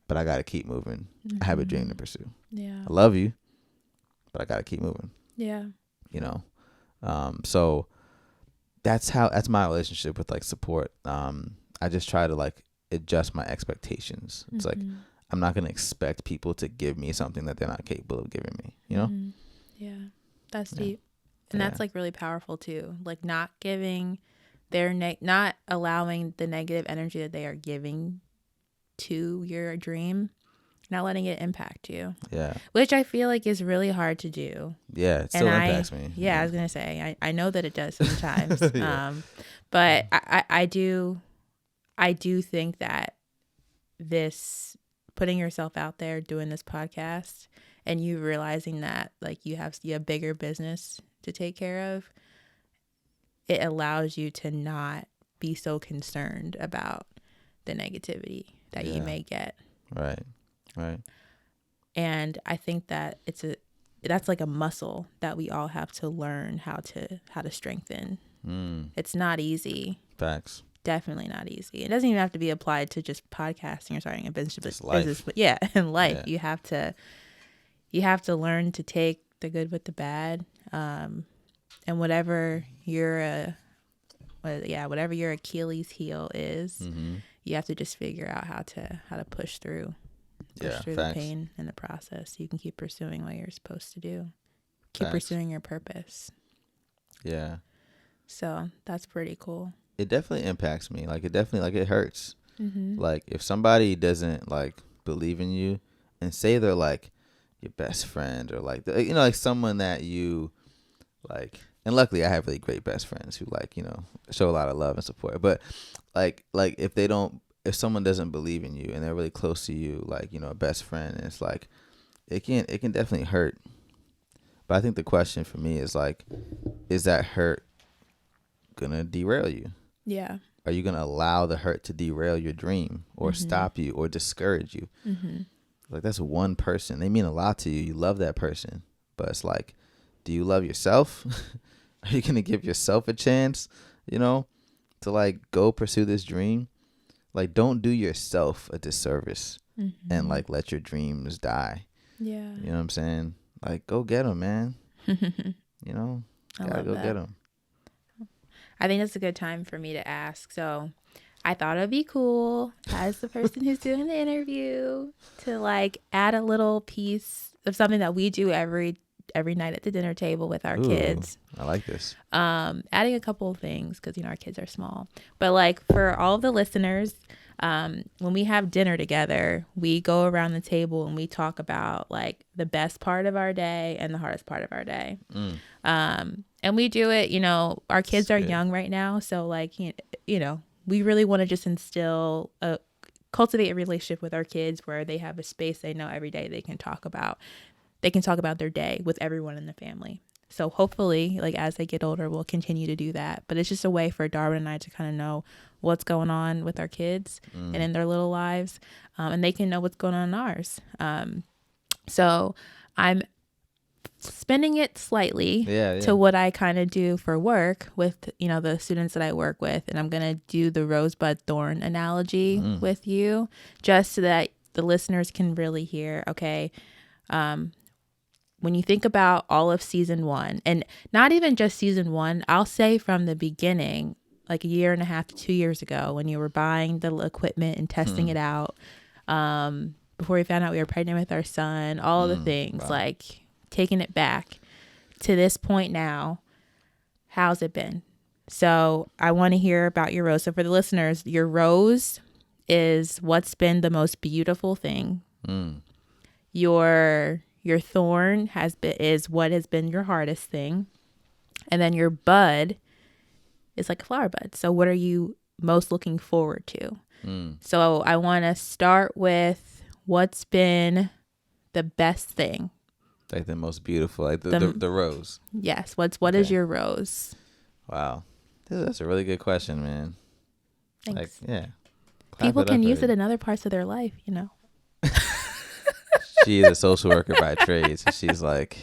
but I got to keep moving. I have a dream to pursue. Yeah. I love you, but I got to keep moving. Yeah. You know? So that's my relationship with like support. I just try to like adjust my expectations. It's like, I'm not going to expect people to give me something that they're not capable of giving me, you know? Yeah. That's deep. And that's like really powerful too. Like, not giving not allowing the negative energy that they are giving to your dream, not letting it impact you. Yeah. Which I feel like is really hard to do. Yeah, it still impacts me. Yeah, I was gonna say, I know that it does sometimes. But I do think that this putting yourself out there, doing this podcast, and you realizing that like you have bigger business to take care of, it allows you to not be so concerned about the negativity that you may get. Right. And I think that that's like a muscle that we all have to learn how to strengthen. It's not easy. Facts. Definitely not easy. It doesn't even have to be applied to just podcasting or starting a business, but yeah, in life, you have to learn to take the good with the bad. And whatever your Achilles heel is, you have to just figure out how to push through the pain in the process. So you can keep pursuing what you're supposed to do. Keep pursuing your purpose. Yeah. So that's pretty cool. It definitely impacts me. Like, it hurts. Like, if somebody doesn't like believe in you and say they're like your best friend or like, you know, like someone that you like, and luckily I have really great best friends who like, you know, show a lot of love and support. But like if someone doesn't believe in you and they're really close to you, like, you know, a best friend, and it's like, it can definitely hurt. But I think the question for me is like, is that hurt gonna derail you? Yeah. Are you gonna allow the hurt to derail your dream or stop you or discourage you? Like, that's one person. They mean a lot to you. You love that person. But it's like, do you love yourself? Are you gonna give yourself a chance, you know, to like go pursue this dream? Like, don't do yourself a disservice and like let your dreams die. Yeah. You know what I'm saying? Like, go get them, man. You know, gotta go get them. I think it's a good time for me to ask. So I thought it'd be cool as the person who's doing the interview to like add a little piece of something that we do every night at the dinner table with our kids. I like this. Adding a couple of things because, you know, our kids are small. But like for all of the listeners, When we have dinner together, we go around the table and we talk about like the best part of our day and the hardest part of our day. And we do it, you know, our kids are young right now. So like, you know, we really want to just cultivate a relationship with our kids where they have a space they know every day they can talk about their day with everyone in the family. So hopefully, like as they get older, we'll continue to do that. But it's just a way for Darwin and I to kind of know what's going on with our kids and in their little lives, and they can know what's going on in ours. So I'm spinning it slightly to what I kind of do for work with, you know, the students that I work with. And I'm going to do the rosebud thorn analogy with you just so that the listeners can really hear, okay, when you think about all of season 1, and not even just season 1, I'll say from the beginning, like a year and a half to 2 years ago, when you were buying the equipment and testing it out, before we found out we were pregnant with our son, all the things, like taking it back to this point now, how's it been? So I want to hear about your rose. So for the listeners, your rose is what's been the most beautiful thing. Your thorn is what has been your hardest thing. And then your bud is like a flower bud. So what are you most looking forward to? So I want to start with what's been the best thing. Like the most beautiful, like the rose. Yes. What is your rose? Wow. That's a really good question, man. Thanks. Like, yeah. People can use it in other parts of their life, you know. She is a social worker by trade, so she's like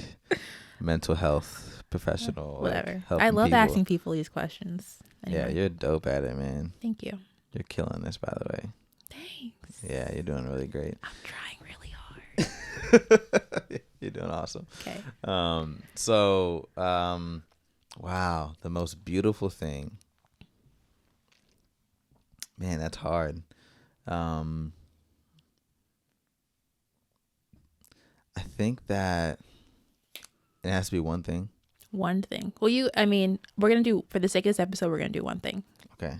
mental health professional. Whatever. Like I love people. asking people these questions. Anyway. Yeah, you're dope at it, man. Thank you. You're killing this, by the way. Thanks. Yeah, you're doing really great. I'm trying really hard. You're doing awesome. Okay. Wow, the most beautiful thing. Man, that's hard. I think that it has to be one thing. One thing. Well, we're going to do, for the sake of this episode, we're going to do one thing. Okay.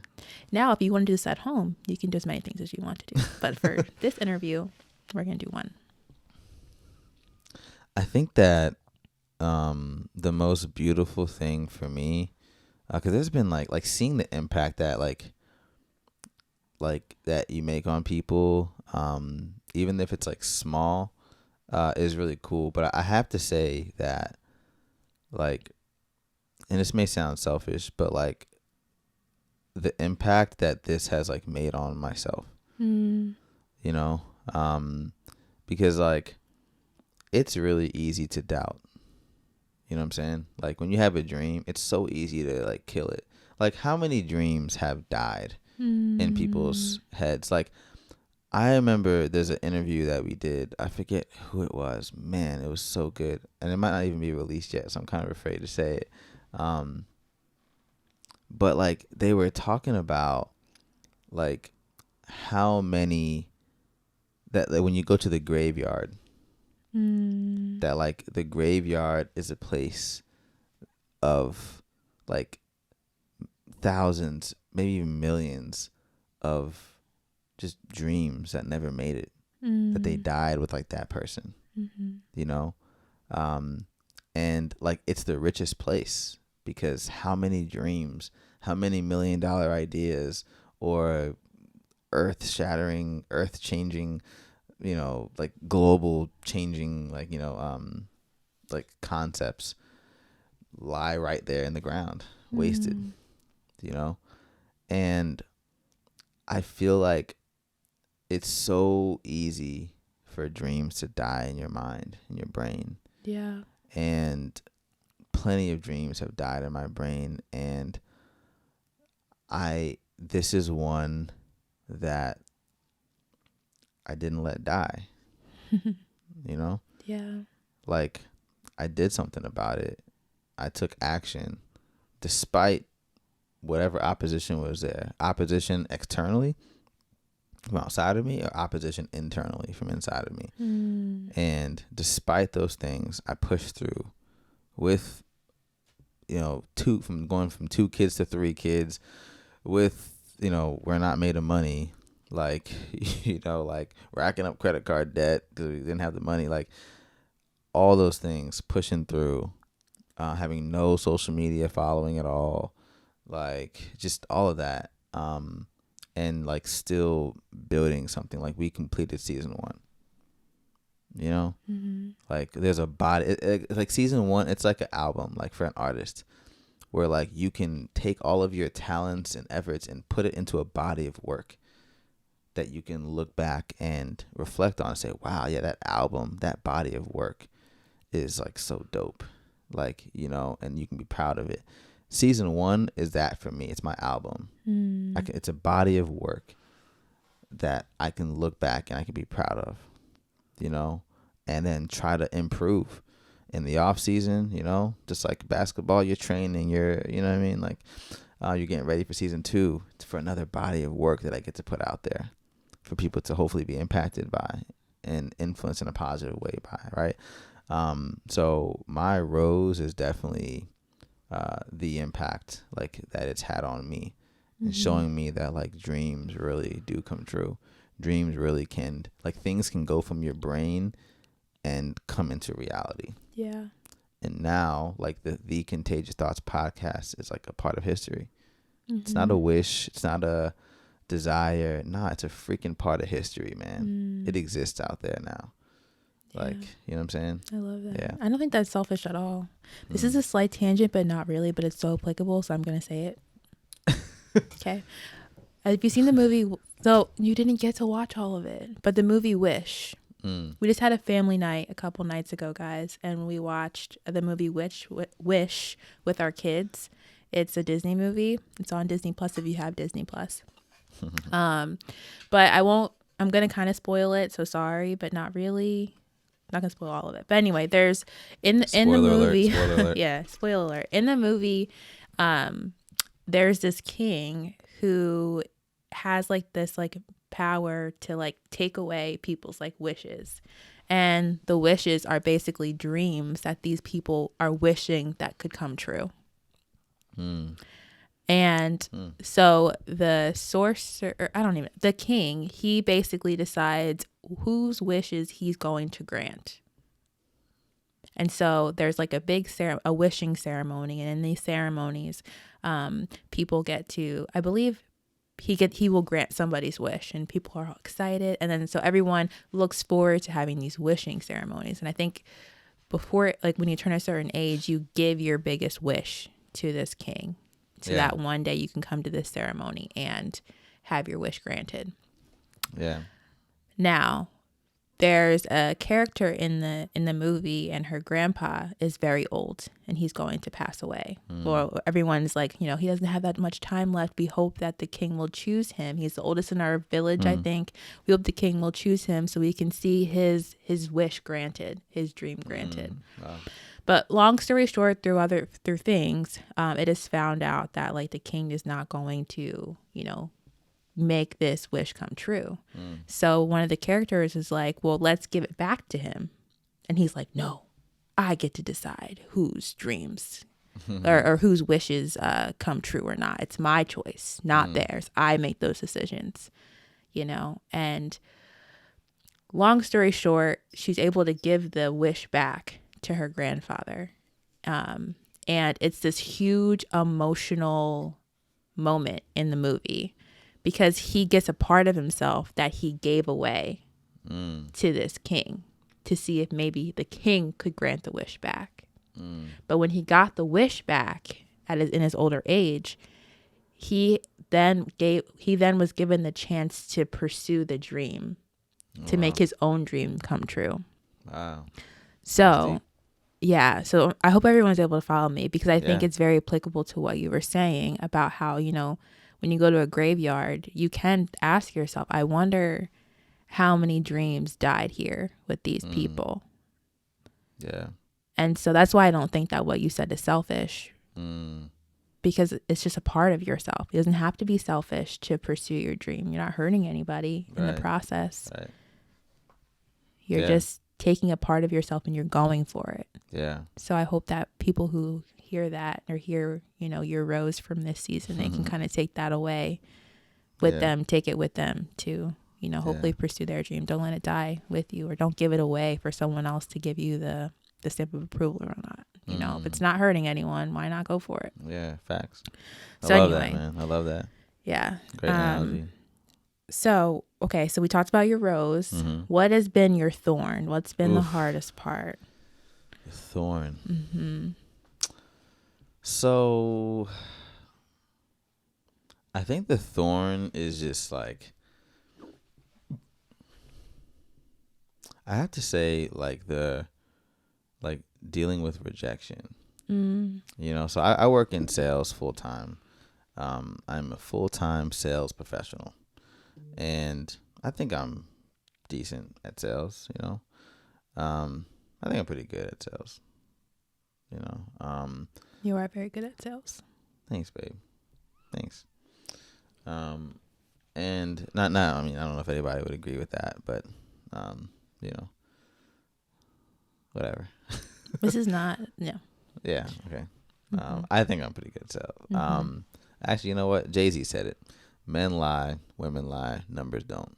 Now, if you want to do this at home, you can do as many things as you want to do. But for this interview, we're going to do one. I think that the most beautiful thing for me, because there's been like seeing the impact that like that you make on people, even if it's like small, is really cool. But I have to say that, like, and this may sound selfish, but like the impact that this has like made on myself, you know, because like it's really easy to doubt. You know what I'm saying? Like when you have a dream, it's so easy to like kill it. Like how many dreams have died in people's heads? Like I remember there's an interview that we did. I forget who it was. Man, it was so good. And it might not even be released yet, so I'm kind of afraid to say it. But like they were talking about like how many that when you go to the graveyard, that like the graveyard is a place of like thousands, maybe even millions of just dreams that never made it, that they died with like that person, you know? And like it's the richest place because how many dreams, how many $1 million ideas or earth shattering, earth changing, you know, like global changing, like, you know, like concepts lie right there in the ground, wasted, you know? And I feel like it's so easy for dreams to die in your mind, in your brain. Yeah. And plenty of dreams have died in my brain. And this is one that I didn't let die, you know? Yeah. Like I did something about it. I took action despite whatever opposition was there. Opposition externally from outside of me or opposition internally from inside of me. And despite those things, I pushed through with, you know, going from 2 kids to 3 kids with, you know, we're not made of money, like, like racking up credit card debt because we didn't have the money, like all those things, pushing through, having no social media following at all, like just all of that, and like still building something. Like we completed season 1, like there's a body, like season 1, it's like an album, like for an artist, where like you can take all of your talents and efforts and put it into a body of work that you can look back and reflect on and say, wow, yeah, that album, that body of work is like so dope, like, and you can be proud of it. Season 1 is that for me. It's my album. It's a body of work that I can look back and I can be proud of, and then try to improve in the off season, just like basketball, you're training, you're getting ready for season 2 for another body of work that I get to put out there for people to hopefully be impacted by and influence in a positive way by, right? So my rose is definitely the impact like that it's had on me, and showing me that like dreams really do come true. Dreams really can, like, things can go from your brain and come into reality. Yeah. And now, like, the Contagious Thoughts podcast is like a part of history. It's not a wish, it's not a desire. Nah, it's a freaking part of history, man. It exists out there now. Like, you know what I'm saying? I love that. Yeah. I don't think that's selfish at all. This is a slight tangent, but not really, but it's so applicable, so I'm going to say it. Okay. Have you seen the movie? So you didn't get to watch all of it, but the movie Wish. We just had a family night a couple nights ago, guys, and we watched the movie Wish with our kids. It's a Disney movie. It's on Disney Plus if you have Disney Plus. But I'm going to kind of spoil it, so sorry, but not really. Not gonna spoil all of it, but anyway, there's in the movie, spoiler alert. Yeah, spoiler alert. In the movie, there's this king who has like this like power to like take away people's like wishes, and the wishes are basically dreams that these people are wishing that could come true. And so the sorcerer, the king, he basically decides whose wishes he's going to grant. And so there's like a big a wishing ceremony, and in these ceremonies, people get to, I believe he will grant somebody's wish, and people are all excited. And then so everyone looks forward to having these wishing ceremonies. And I think before, like when you turn a certain age, you give your biggest wish to this king, so that one day you can come to this ceremony and have your wish granted. Yeah. Now, there's a character in the movie, and her grandpa is very old, and he's going to pass away. Well, everyone's like, he doesn't have that much time left. We hope that the king will choose him. He's the oldest in our village, I think. We hope the king will choose him so we can see his wish granted, his dream granted. Wow. But long story short, through things, it is found out that like the king is not going to, make this wish come true. So one of the characters is like, well, let's give it back to him. And he's like, no, I get to decide whose dreams or whose wishes come true or not. It's my choice, not theirs. I make those decisions, and long story short, she's able to give the wish back to her grandfather. And it's this huge emotional moment in the movie because he gets a part of himself that he gave away to this king to see if maybe the king could grant the wish back. But when he got the wish back in his older age, he then was given the chance to pursue the dream, to make his own dream come true. Wow. So yeah, so I hope everyone's able to follow me, because I think it's very applicable to what you were saying about how, when you go to a graveyard, you can ask yourself, I wonder how many dreams died here with these people. Yeah. And so that's why I don't think that what you said is selfish, because it's just a part of yourself. It doesn't have to be selfish to pursue your dream. You're not hurting anybody in the process. Right. You're just taking a part of yourself and you're going for it. Yeah. So I hope that people who hear that or hear, your rose from this season, they can kind of take that away with them, take it with them to, you know, hopefully pursue their dream. Don't let it die with you, or don't give it away for someone else to give you the stamp of approval or not. You know, if it's not hurting anyone, why not go for it? Yeah, facts. I So love anyway, that, man. I love that. Yeah. Great analogy. So, okay, so we talked about your rose. What has been your thorn? What's been the hardest part? Thorn. So, I think the thorn is just like, I have to say, like dealing with rejection. You know, so I work in sales full time. I'm a full-time sales professional, and I think I'm decent at sales. You know, I think I'm pretty good at sales. You know, you are very good at sales. Thanks, babe. Thanks. And not. I mean, I don't know if anybody would agree with that, but you know, whatever. This is not. No. Yeah. Okay. I think I'm pretty good at sales. Actually, you know what? Jay-Z said it. Men lie, women lie, numbers don't.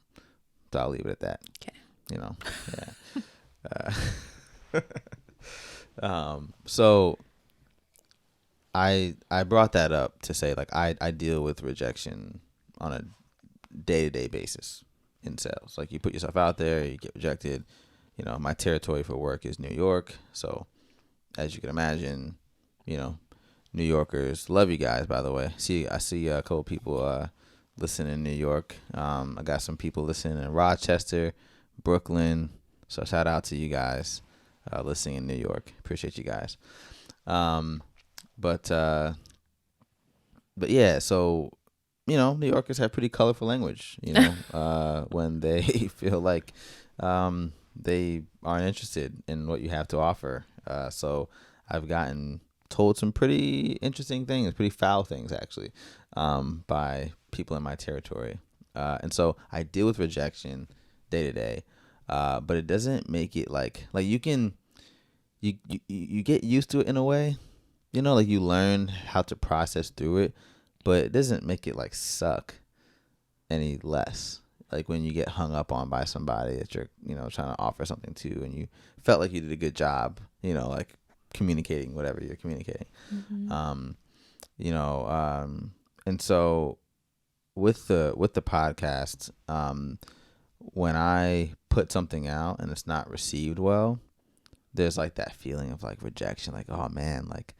So I'll leave it at that. Okay. You know, yeah. So I brought that up to say, like, I deal with rejection on a day-to-day basis in sales. Like, you put yourself out there, you get rejected. You know, my territory for work is New York. So as you can imagine, you know, New Yorkers, love you guys, by the way. I see a couple people listening in New York. I got some people listening in Rochester, Brooklyn. So shout out to you guys listening in New York. Appreciate you guys. But yeah, so, you know, New Yorkers have pretty colorful language, you know, when they feel like they aren't interested in what you have to offer. So I've gotten told some pretty interesting things, pretty foul things actually, by people in my territory. And so I deal with rejection day to day, but it doesn't make it like you get used to it in a way, you know, like you learn how to process through it, but it doesn't make it like suck any less. Like when you get hung up on by somebody that you're, you know, trying to offer something to, and you felt like you did a good job, you know, like communicating whatever you're communicating. You know, and so with the podcast, when I put something out and it's not received well, there's like that feeling of like rejection, like, oh man, like,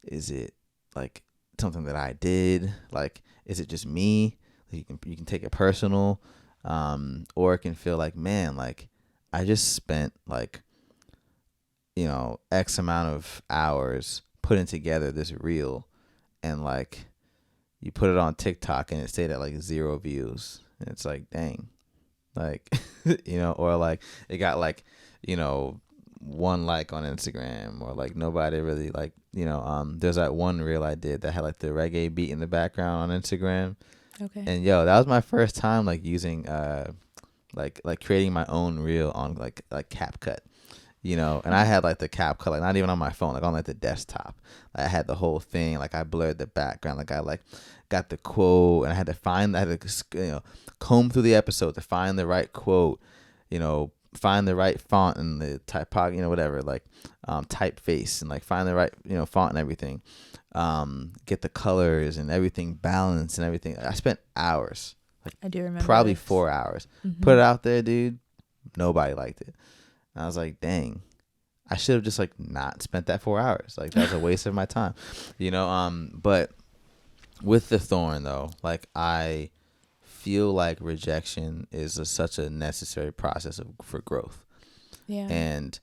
is it like something that I did? Like, is it just me? You can take it personal, or it can feel like, man, like I just spent like, you know, X amount of hours putting together this reel, and like you put it on TikTok and it stayed at like 0 views, and it's like, dang, like, you know, or like it got like, you know, 1 like on Instagram, or like nobody really like, you know, there's that one reel I did that had like the reggae beat in the background on Instagram. Okay. And yo, that was my first time like using like creating my own reel on like CapCut, you know. And I had like the CapCut, like not even on my phone, like on like the desktop. I had the whole thing, like I blurred the background, like I like got the quote, and I had to you know, comb through the episode to find the right quote, you know, find the right font and the typography, you know, whatever, like typeface, and like find the right, you know, font and everything. Get the colors and everything balanced and everything. I spent hours, like I do remember, probably this. 4 hours. Put it out there, dude. Nobody liked it. And I was like, dang, I should have just like not spent that 4 hours. Like that was a waste of my time, you know. But with the thorn though, like I feel like rejection is such a necessary process for growth. Yeah. And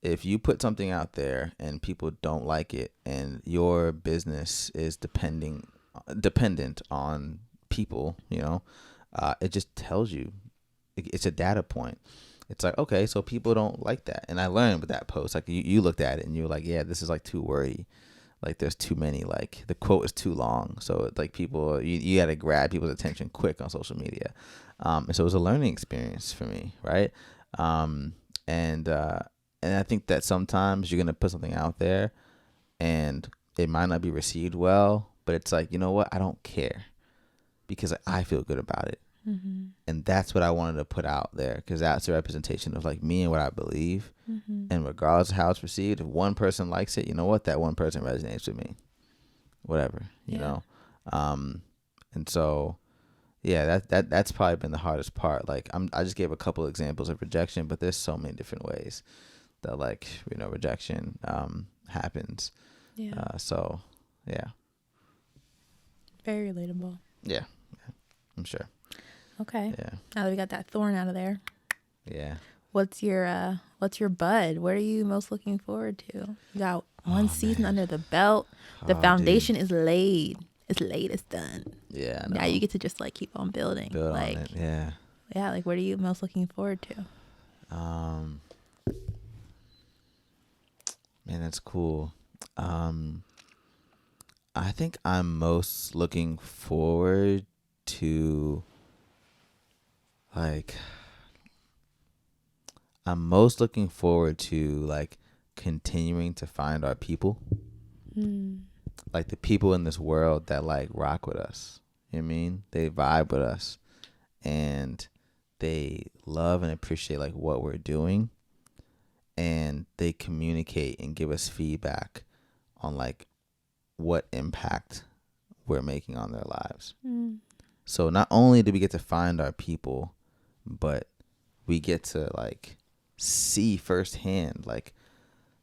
if you put something out there and people don't like it, and your business is dependent on people, you know, it just tells you, it's a data point. It's like, okay, so people don't like that. And I learned with that post, like you looked at it and you were like, yeah, this is like too wordy. Like there's too many, like the quote is too long. So like people, you got to grab people's attention quick on social media. And so it was a learning experience for me. Right. And I think that sometimes you're going to put something out there and it might not be received well, but it's like, you know what? I don't care. because I feel good about it. Mm-hmm. And that's what I wanted to put out there, because that's a representation of like me and what I believe. Mm-hmm. And regardless of how it's received, if one person likes it, you know what, that one person resonates with me, whatever, you know. And so that's probably been the hardest part. Like I just gave a couple examples of rejection, but there's so many different ways that, like, you know, rejection happens. So very relatable. Yeah, I'm sure. Okay. Yeah. Now that we got that thorn out of there. Yeah. What's your bud? What are you most looking forward to? You got one season under the belt. The foundation is laid. It's laid. It's done. Yeah. I know. Now you get to just like keep on building. Build like, on it. Yeah. Yeah. Like, what are you most looking forward to? Man, that's cool. I think I'm most looking forward to, like, continuing to find our people. Like the people in this world that like rock with us. You know what I mean? They vibe with us and they love and appreciate like what we're doing, and they communicate and give us feedback on like what impact we're making on their lives. So not only do we get to find our people, but we get to like see firsthand like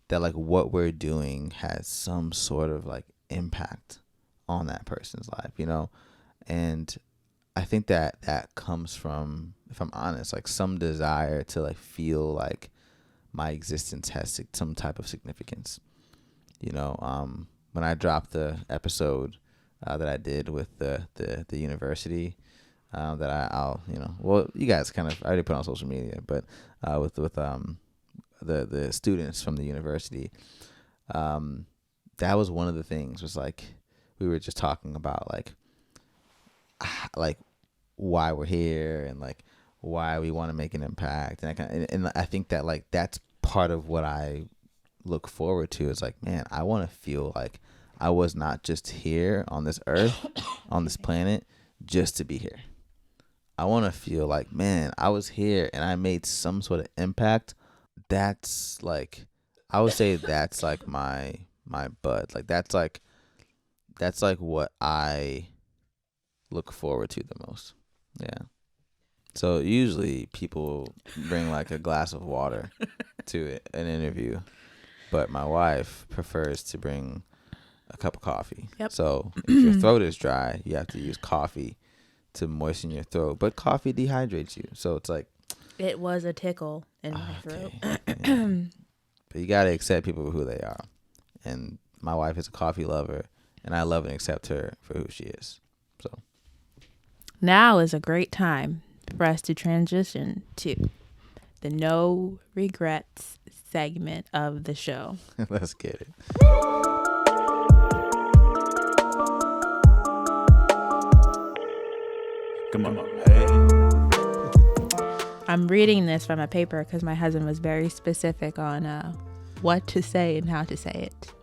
that, like what we're doing has some sort of like impact on that person's life, you know? And I think that comes from, if I'm honest, like some desire to like feel like my existence has some type of significance. You know, when I dropped the episode that I did with the university, that I'll, you know, well, you guys kind of, I already put on social media, but with the students from the university, that was one of the things, was like we were just talking about like why we're here and like why we want to make an impact, and I think that like that's part of what I look forward to, is like, man, I want to feel like I was not just here on this earth, on this planet, just to be here. I want to feel like, man, I was here and I made some sort of impact. That's like, I would say that's like my bud. Like that's like what I look forward to the most. Yeah. So usually people bring like a glass of water to an interview, but my wife prefers to bring a cup of coffee. Yep. So if your throat is dry, you have to use coffee to moisten your throat, but coffee dehydrates you. So it's like, it was a tickle in my throat. Yeah. But you got to accept people for who they are. And my wife is a coffee lover, and I love and accept her for who she is. So now is a great time for us to transition to the no regrets segment of the show. Let's get it. Come on. Hey. I'm reading this from a paper because my husband was very specific on what to say and how to say it.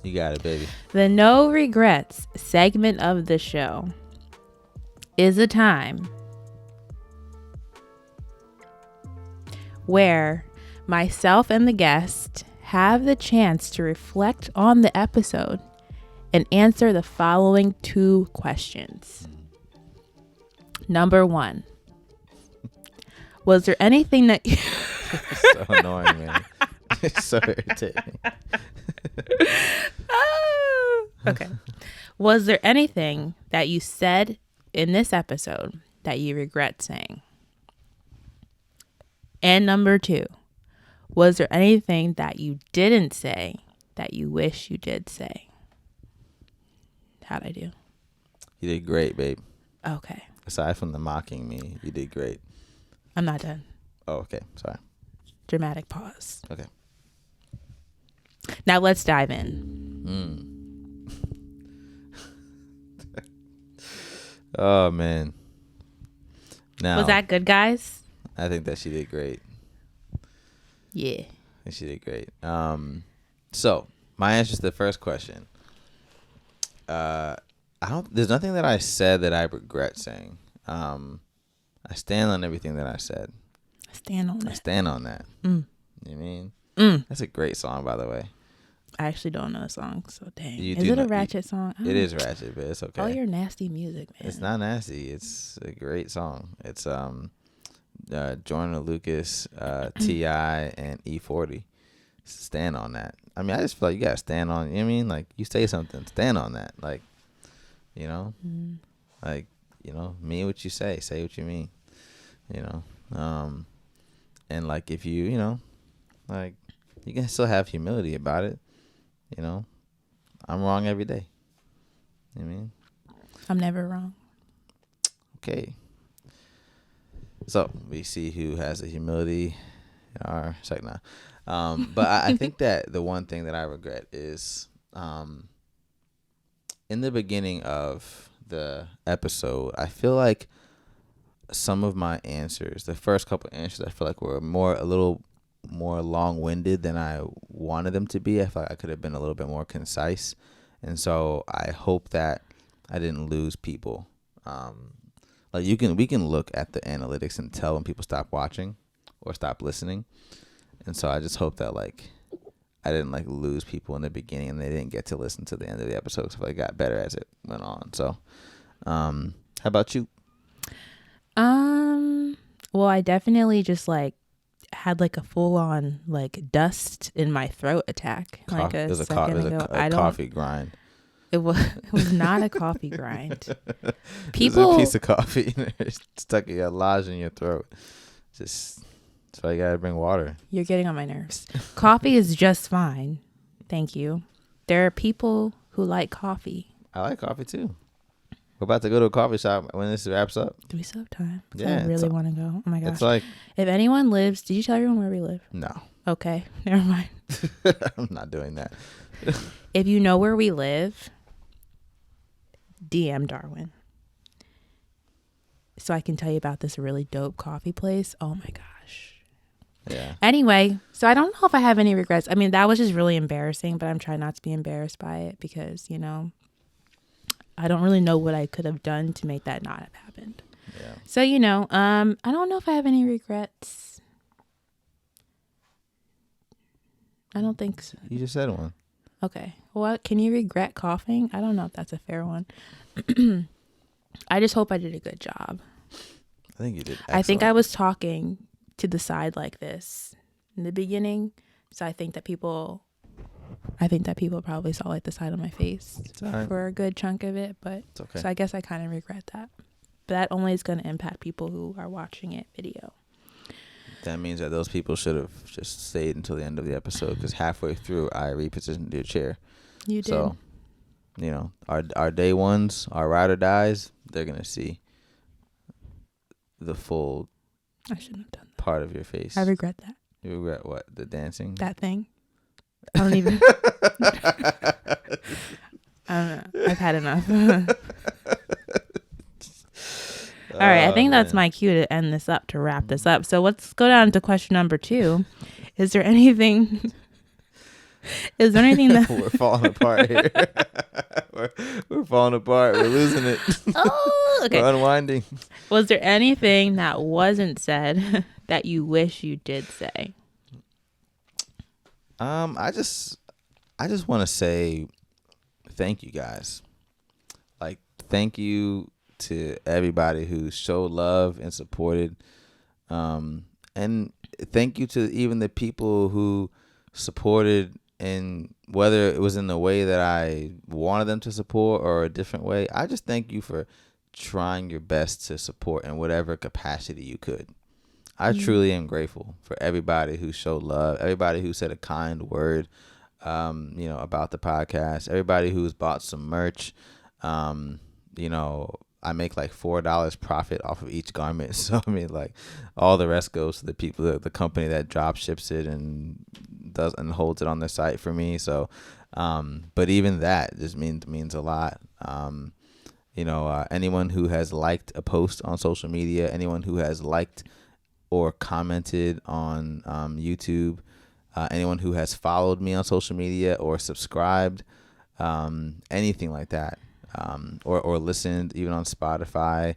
You got it, baby. The no regrets segment of the show is a time where myself and the guest have the chance to reflect on the episode and answer the following 2 questions. Number 1, was there anything that So annoying, man. It's so irritating. Okay. Was there anything that you said in this episode that you regret saying? And number 2, was there anything that you didn't say that you wish you did say? How'd I do? You did great, babe. Okay. Aside from the mocking me, you did great. I'm not done. Oh, okay. Sorry. Dramatic pause. Okay. Now let's dive in. Oh, man. Now, Was that good, guys? I think that she did great. Yeah. I think she did great. So my answer to the first question. There's nothing that I said that I regret saying. I stand on everything that I said. I stand on I stand on that. Mm. You mean? Mm. That's a great song, by the way. I actually don't know the song, so dang. You Is do it a know- ratchet song? It is ratchet, but it's okay. All your nasty music, man. It's not nasty. It's a great song. It's Jordan Lucas, T.I. and E40. Stand on that. I mean, I just feel like you gotta stand on. You know what I mean? Like, you say something, stand on that. Like, you know, like, you know, mean what you say what you mean. You know, and like, if you know, like, you can still have humility about it. You know, I'm wrong every day. You know what I mean? I'm never wrong. Okay. So we see who has the humility in our second now. But I think that the one thing that I regret is in the beginning of the episode, I feel like some of my answers, the first couple answers, I feel like were a little more long-winded than I wanted them to be. I feel like I could have been a little bit more concise. And so I hope that I didn't lose people. Like we can look at the analytics and tell when people stop watching or stop listening. And so I just hope that like I didn't like lose people in the beginning and they didn't get to listen to the end of the episode. So I got better as it went on. So how about you? Well, I definitely just like had like a full on like dust in my throat attack like a second ago. A coffee grind. It was not a coffee grind. People, there's a piece of coffee stuck in your lodge in your throat. Just that's why you gotta bring water. You're getting on my nerves. Coffee is just fine. Thank you. There are people who like coffee. I like coffee too. We're about to go to a coffee shop when this wraps up. Do we still have time? Yeah, I really want to go. Oh my gosh. It's like, if anyone lives, did you tell everyone where we live? No. Okay, never mind. I'm not doing that. If you know where we live, DM Darwin. So I can tell you about this really dope coffee place. Oh my gosh. Yeah. Anyway, so I don't know if I have any regrets. I mean, that was just really embarrassing, but I'm trying not to be embarrassed by it because, you know, I don't really know what I could have done to make that not have happened. Yeah. So, you know, I don't know if I have any regrets. I don't think so. You just said one. Okay. What? Can you regret coughing? I don't know if that's a fair one. I just hope I did a good job. I think you did excellent. I think I was talking to the side like this in the beginning. So I think that people probably saw like the side of my face for a good chunk of it. But it's okay. So I guess I kind of regret that. But that only is going to impact people who are watching it video. That means that those people should have just stayed until the end of the episode because halfway through I repositioned your chair. You did. So, you know, our day ones, our ride or dies, they're going to see the full I shouldn't have done that. Part of your face. I regret that. You regret what? The dancing? That thing. I don't even. I don't know. I've had enough. All right. I think that's my cue to end this up, to wrap this up. So let's go down to question number 2. Is there anything that we're falling apart here? we're falling apart. We're losing it. Oh, okay. We're unwinding. Was there anything that wasn't said that you wish you did say? I just want to say thank you guys. Like, thank you to everybody who showed love and supported. And thank you to even the people who supported, and whether it was in the way that I wanted them to support or a different way. I just thank you for trying your best to support in whatever capacity you could. I truly am grateful for everybody who showed love, everybody who said a kind word, about the podcast, everybody who's bought some merch. I make like $4 profit off of each garment. So, I mean, like, all the rest goes to the people, the company that drop ships it and does and holds it on their site for me. So, but even that just means a lot. Anyone who has liked a post on social media, anyone who has liked or commented on YouTube, anyone who has followed me on social media or subscribed, anything like that. or listened even on Spotify.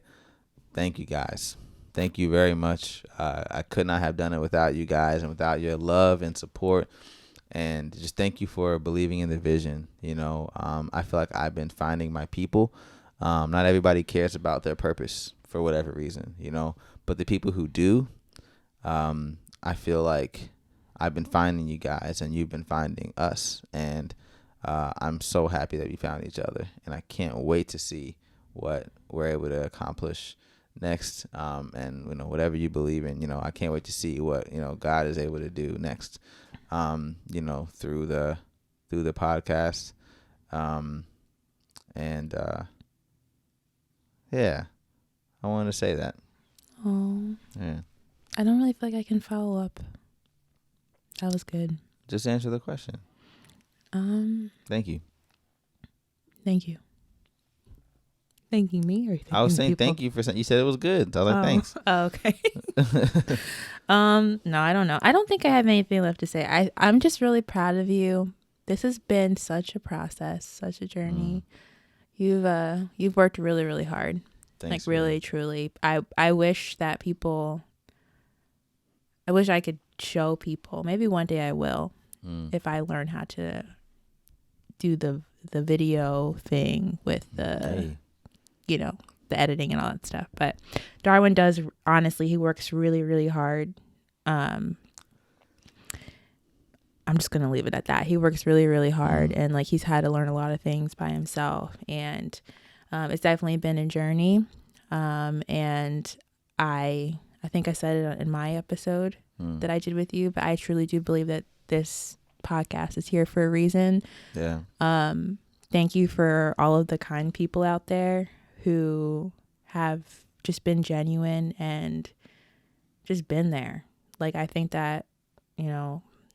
Thank you guys. Thank you very much. I could not have done it without you guys and without your love and support. And just thank you for believing in the vision. I feel like I've been finding my people. Not everybody cares about their purpose for whatever reason, but the people who do, I feel like I've been finding you guys and you've been finding us. And I'm so happy that we found each other. And I can't wait to see what we're able to accomplish next. And, whatever you believe in, I can't wait to see what, God is able to do next, through the podcast. Yeah, I wanted to say that. Oh, yeah. I don't really feel like I can follow up. That was good. Just answer the question. Thank you. Thank you. Thanking me or thanking I was saying people? thank you for saying. You said it was good. I was like, thanks. Oh, okay. No, I don't know. I don't think I have anything left to say. I'm just really proud of you. This has been such a process, such a journey. You've worked really, really hard. Thanks, like really, truly. I wish that I wish I could show people. Maybe one day I will, if I learn how to do the video thing with the editing and all that stuff. But Darwin does, honestly, he works really, really hard. I'm just going to leave it at that. He works really, really hard, and like he's had to learn a lot of things by himself, and it's definitely been a journey. And I think I said it in my episode that I did with you, but I truly do believe that this podcast is here for a reason. Yeah. Thank you for all of the kind people out there who have just been genuine and just been there. Like, I think that,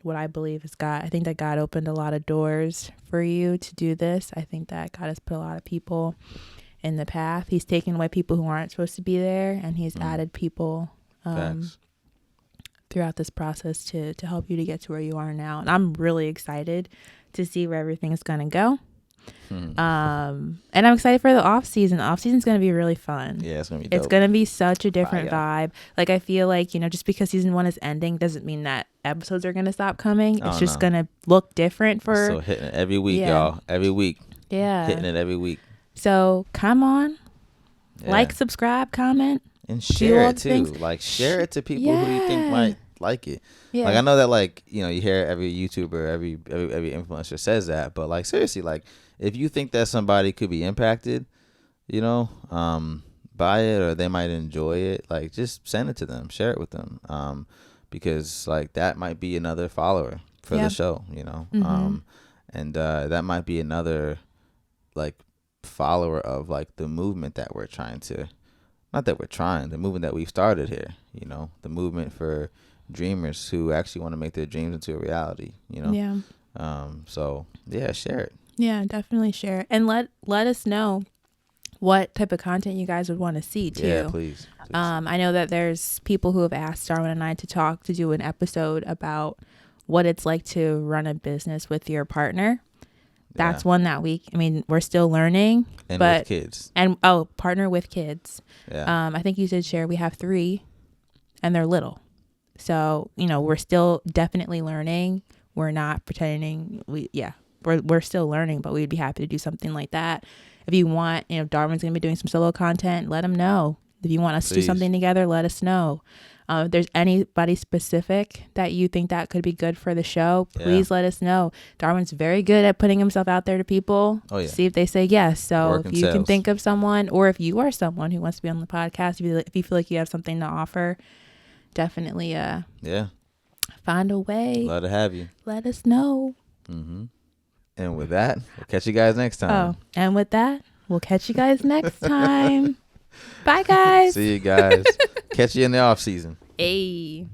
what I believe is God. I think that God opened a lot of doors for you to do this. I think that God has put a lot of people in the path. He's taken away people who aren't supposed to be there, and he's added people throughout this process to help you to get to where you are now. And I'm really excited to see where everything's going to go. And I'm excited for the off season. The off season is going to be really fun. Yeah, it's going to be dope. It's going to be such a different vibe. Like, I feel like, just because season 1 is ending doesn't mean that episodes are going to stop coming. It's just going to look different for... So hitting it every week, y'all. Every week. Yeah. Hitting it every week. So come on. Yeah. Like, subscribe, comment. And share it too. Like, share it to people who you think might like it. Yeah. Like, I know that, like, you hear every YouTuber, every influencer says that, but like, seriously, like, if you think that somebody could be impacted, by it, or they might enjoy it, like, just send it to them, share it with them, because like that might be another follower for the show, and that might be another like follower of like the movement that we're trying to, the movement that we've started here, the movement for dreamers who actually want to make their dreams into a reality, so yeah, share it. Yeah, definitely share it. And let us know what type of content you guys would want to see too. Yeah, please. I know that there's people who have asked Darwin and I to do an episode about what it's like to run a business with your partner. That's one that we're still learning. And with kids. And partner with kids. Yeah. I think you did share we have 3 and they're little. So, we're still definitely learning. We're not pretending we're still learning, but we'd be happy to do something like that. If you want, Darwin's going to be doing some solo content, let him know. If you want us to do something together, let us know. If there's anybody specific that you think that could be good for the show, please let us know. Darwin's very good at putting himself out there to people. Oh, yeah. See if they say yes. So if you can think of someone, or if you are someone who wants to be on the podcast, if you feel like you have something to offer, definitely find a way. Love to have you. Let us know. Mm-hmm. And with that, we'll catch you guys next time. And with that, we'll catch you guys next time. Bye, guys. See you guys. Catch you in the off season. Hey.